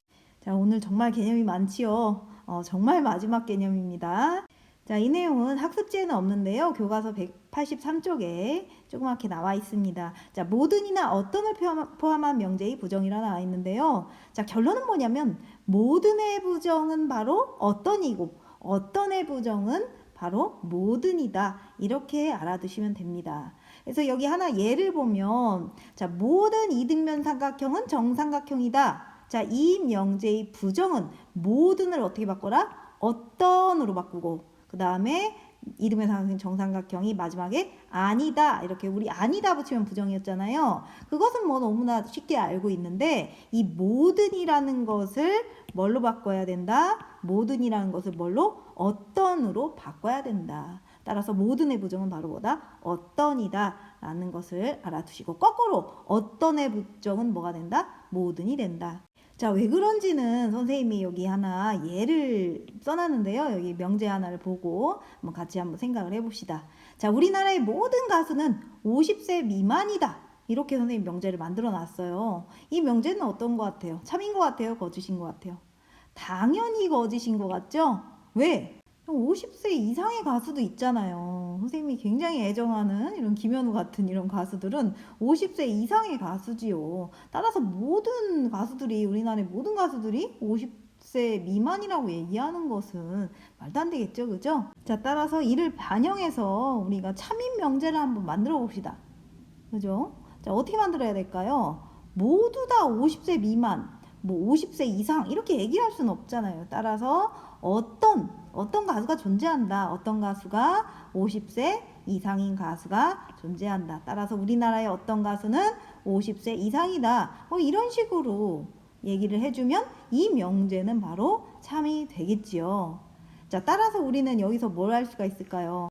A: 자, 오늘 정말 개념이 많지요. 정말 마지막 개념입니다. 자, 이 내용은 학습지에는 없는데요. 교과서 183쪽에 조그맣게 나와 있습니다. 자, 모든이나 어떤을 포함한 명제의 부정이라 나와 있는데요. 자, 결론은 뭐냐면 모든의 부정은 바로 어떤이고 어떤의 부정은 바로 모든이다. 이렇게 알아두시면 됩니다. 그래서 여기 하나 예를 보면 자, 모든 이등변 삼각형은 정삼각형이다. 자, 이 명제의 부정은 모든을 어떻게 바꿔라? 어떤으로 바꾸고 그 다음에 이등변 삼각형 정삼각형이 마지막에 아니다 이렇게 우리 아니다 붙이면 부정이었잖아요. 그것은 뭐 너무나 쉽게 알고 있는데 이 모든이라는 것을 뭘로 바꿔야 된다? 모든이라는 것을 뭘로? 어떤으로 바꿔야 된다. 따라서 모든의 부정은 바로 뭐다? 어떤이다 라는 것을 알아두시고 거꾸로 어떤의 부정은 뭐가 된다? 모든이 된다. 자, 왜 그런지는 선생님이 여기 하나 예를 써놨는데요. 여기 명제 하나를 보고 한번 같이 한번 생각을 해봅시다. 자, 우리나라의 모든 가수는 50세 미만이다. 이렇게 선생님 명제를 만들어 놨어요. 이 명제는 어떤 것 같아요? 참인 것 같아요? 거짓인 것 같아요? 당연히 거짓인 것 같죠? 왜? 50세 이상의 가수도 있잖아요. 선생님이 굉장히 애정하는 이런 김현우 같은 이런 가수들은 50세 이상의 가수지요. 따라서 모든 가수들이 우리나라의 모든 가수들이 50세 미만이라고 얘기하는 것은 말도 안 되겠죠. 그죠? 자, 따라서 이를 반영해서 우리가 참인 명제를 한번 만들어 봅시다. 그죠? 자, 어떻게 만들어야 될까요? 모두 다 50세 미만, 뭐 50세 이상 이렇게 얘기할 수는 없잖아요. 따라서 어떤 가수가 존재한다. 어떤 가수가 50세 이상인 가수가 존재한다. 따라서 우리나라의 어떤 가수는 50세 이상이다. 이런 식으로 얘기를 해주면 이 명제는 바로 참이 되겠지요. 자, 따라서 우리는 여기서 뭘 할 수가 있을까요?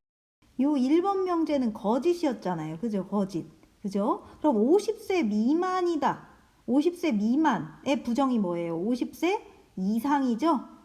A: 요 1번 명제는 거짓이었잖아요. 그죠? 거짓. 그죠? 그럼 50세 미만이다. 50세 미만의 부정이 뭐예요? 50세 이상이죠?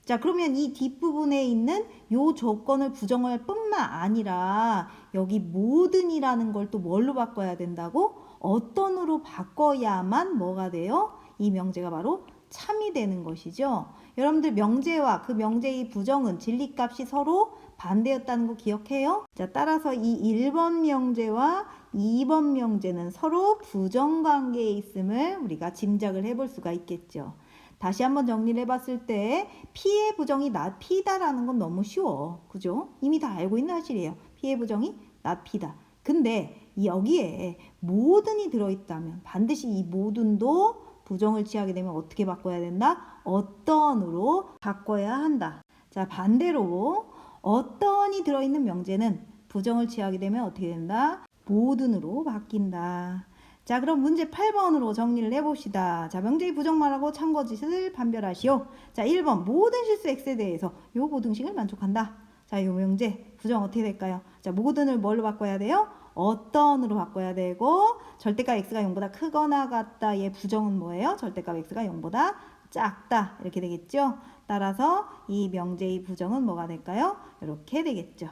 A: 자, 그러면 이 뒷부분에 있는 요 조건을 부정할 뿐만 아니라 여기 모든이라는 걸 또 뭘로 바꿔야 된다고? 어떤으로 바꿔야만 뭐가 돼요? 이 명제가 바로 참이 되는 것이죠. 여러분들 명제와 그 명제의 부정은 진리값이 서로 반대였다는 거 기억해요? 자, 따라서 이 1번 명제와 2번 명제는 서로 부정관계에 있음을 우리가 짐작을 해볼 수가 있겠죠. 다시 한번 정리를 해봤을 때 P의 부정이 not P다라는 건 너무 쉬워. 그죠? 이미 다 알고 있는 사실이에요. P의 부정이 not P다. 근데 여기에 모든이 들어있다면 반드시 이 모든도 부정을 취하게 되면 어떻게 바꿔야 된다? 어떤으로 바꿔야 한다. 자, 반대로 어떤이 들어있는 명제는 부정을 취하게 되면 어떻게 된다? 모든으로 바뀐다. 자, 그럼 문제 8번으로 정리를 해봅시다. 자, 명제의 부정 말하고 참거짓을 판별하시오. 자, 1번 모든 실수 x에 대해서 요 부등식을 만족한다. 자, 요 명제 부정 어떻게 될까요? 자, 모든을 뭘로 바꿔야 돼요? 어떤으로 바꿔야 되고 절대값 x가 0보다 크거나 같다. 얘 부정은 뭐예요? 절대값 x가 0보다 작다. 이렇게 되겠죠? 따라서 이 명제의 부정은 뭐가 될까요? 이렇게 되겠죠.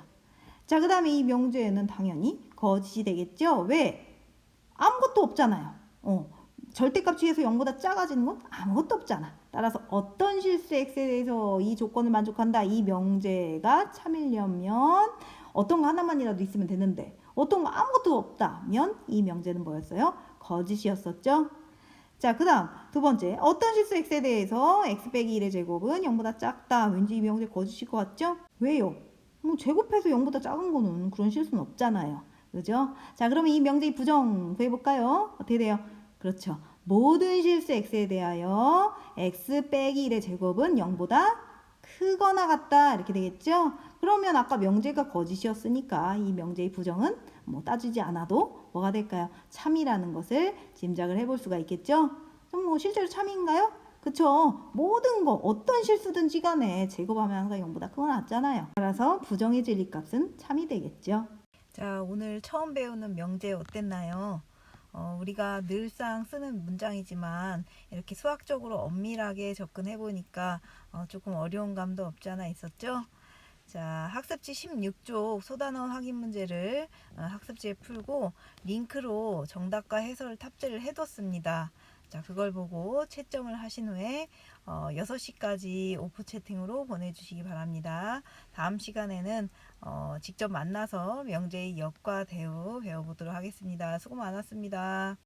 A: 자, 그 다음에 이 명제에는 당연히 거짓이 되겠죠? 왜? 아무것도 없잖아요. 절대값 취해서 0보다 작아지는 건 아무것도 없잖아. 따라서 어떤 실수 x에 대해서 이 조건을 만족한다. 이 명제가 참이려면 어떤 거 하나만이라도 있으면 되는데 어떤 거 아무것도 없다면 이 명제는 뭐였어요? 거짓이었었죠. 자, 그 다음 두 번째 어떤 실수 x에 대해서 x 빼기 1의 제곱은 0보다 작다. 왠지 이 명제 거짓일 것 같죠? 왜요? 제곱해서 0보다 작은 거는 그런 실수는 없잖아요. 그죠? 자, 그러면 이 명제의 부정 구해볼까요? 어떻게 돼요? 그렇죠. 모든 실수 x에 대하여 x 빼기 1의 제곱은 0보다 크거나 같다. 이렇게 되겠죠? 그러면 아까 명제가 거짓이었으니까 이 명제의 부정은 뭐 따지지 않아도 뭐가 될까요? 참이라는 것을 짐작을 해볼 수가 있겠죠? 그럼 뭐 실제로 참인가요? 그쵸? 모든 거 어떤 실수든지 간에 제곱하면 항상 0보다 크거나 같잖아요. 따라서 부정의 진리값은 참이 되겠죠. 자, 오늘 처음 배우는 명제 어땠나요? 우리가 늘상 쓰는 문장이지만 이렇게 수학적으로 엄밀하게 접근해 보니까 조금 어려운 감도 없지 않아 있었죠? 자, 학습지 16쪽 소단어 확인 문제를 학습지에 풀고 링크로 정답과 해설을 탑재를 해뒀습니다. 자, 그걸 보고 채점을 하신 후에 6시까지 오프 채팅으로 보내주시기 바랍니다. 다음 시간에는 직접 만나서 명제의 역과 대우 배워보도록 하겠습니다. 수고 많았습니다.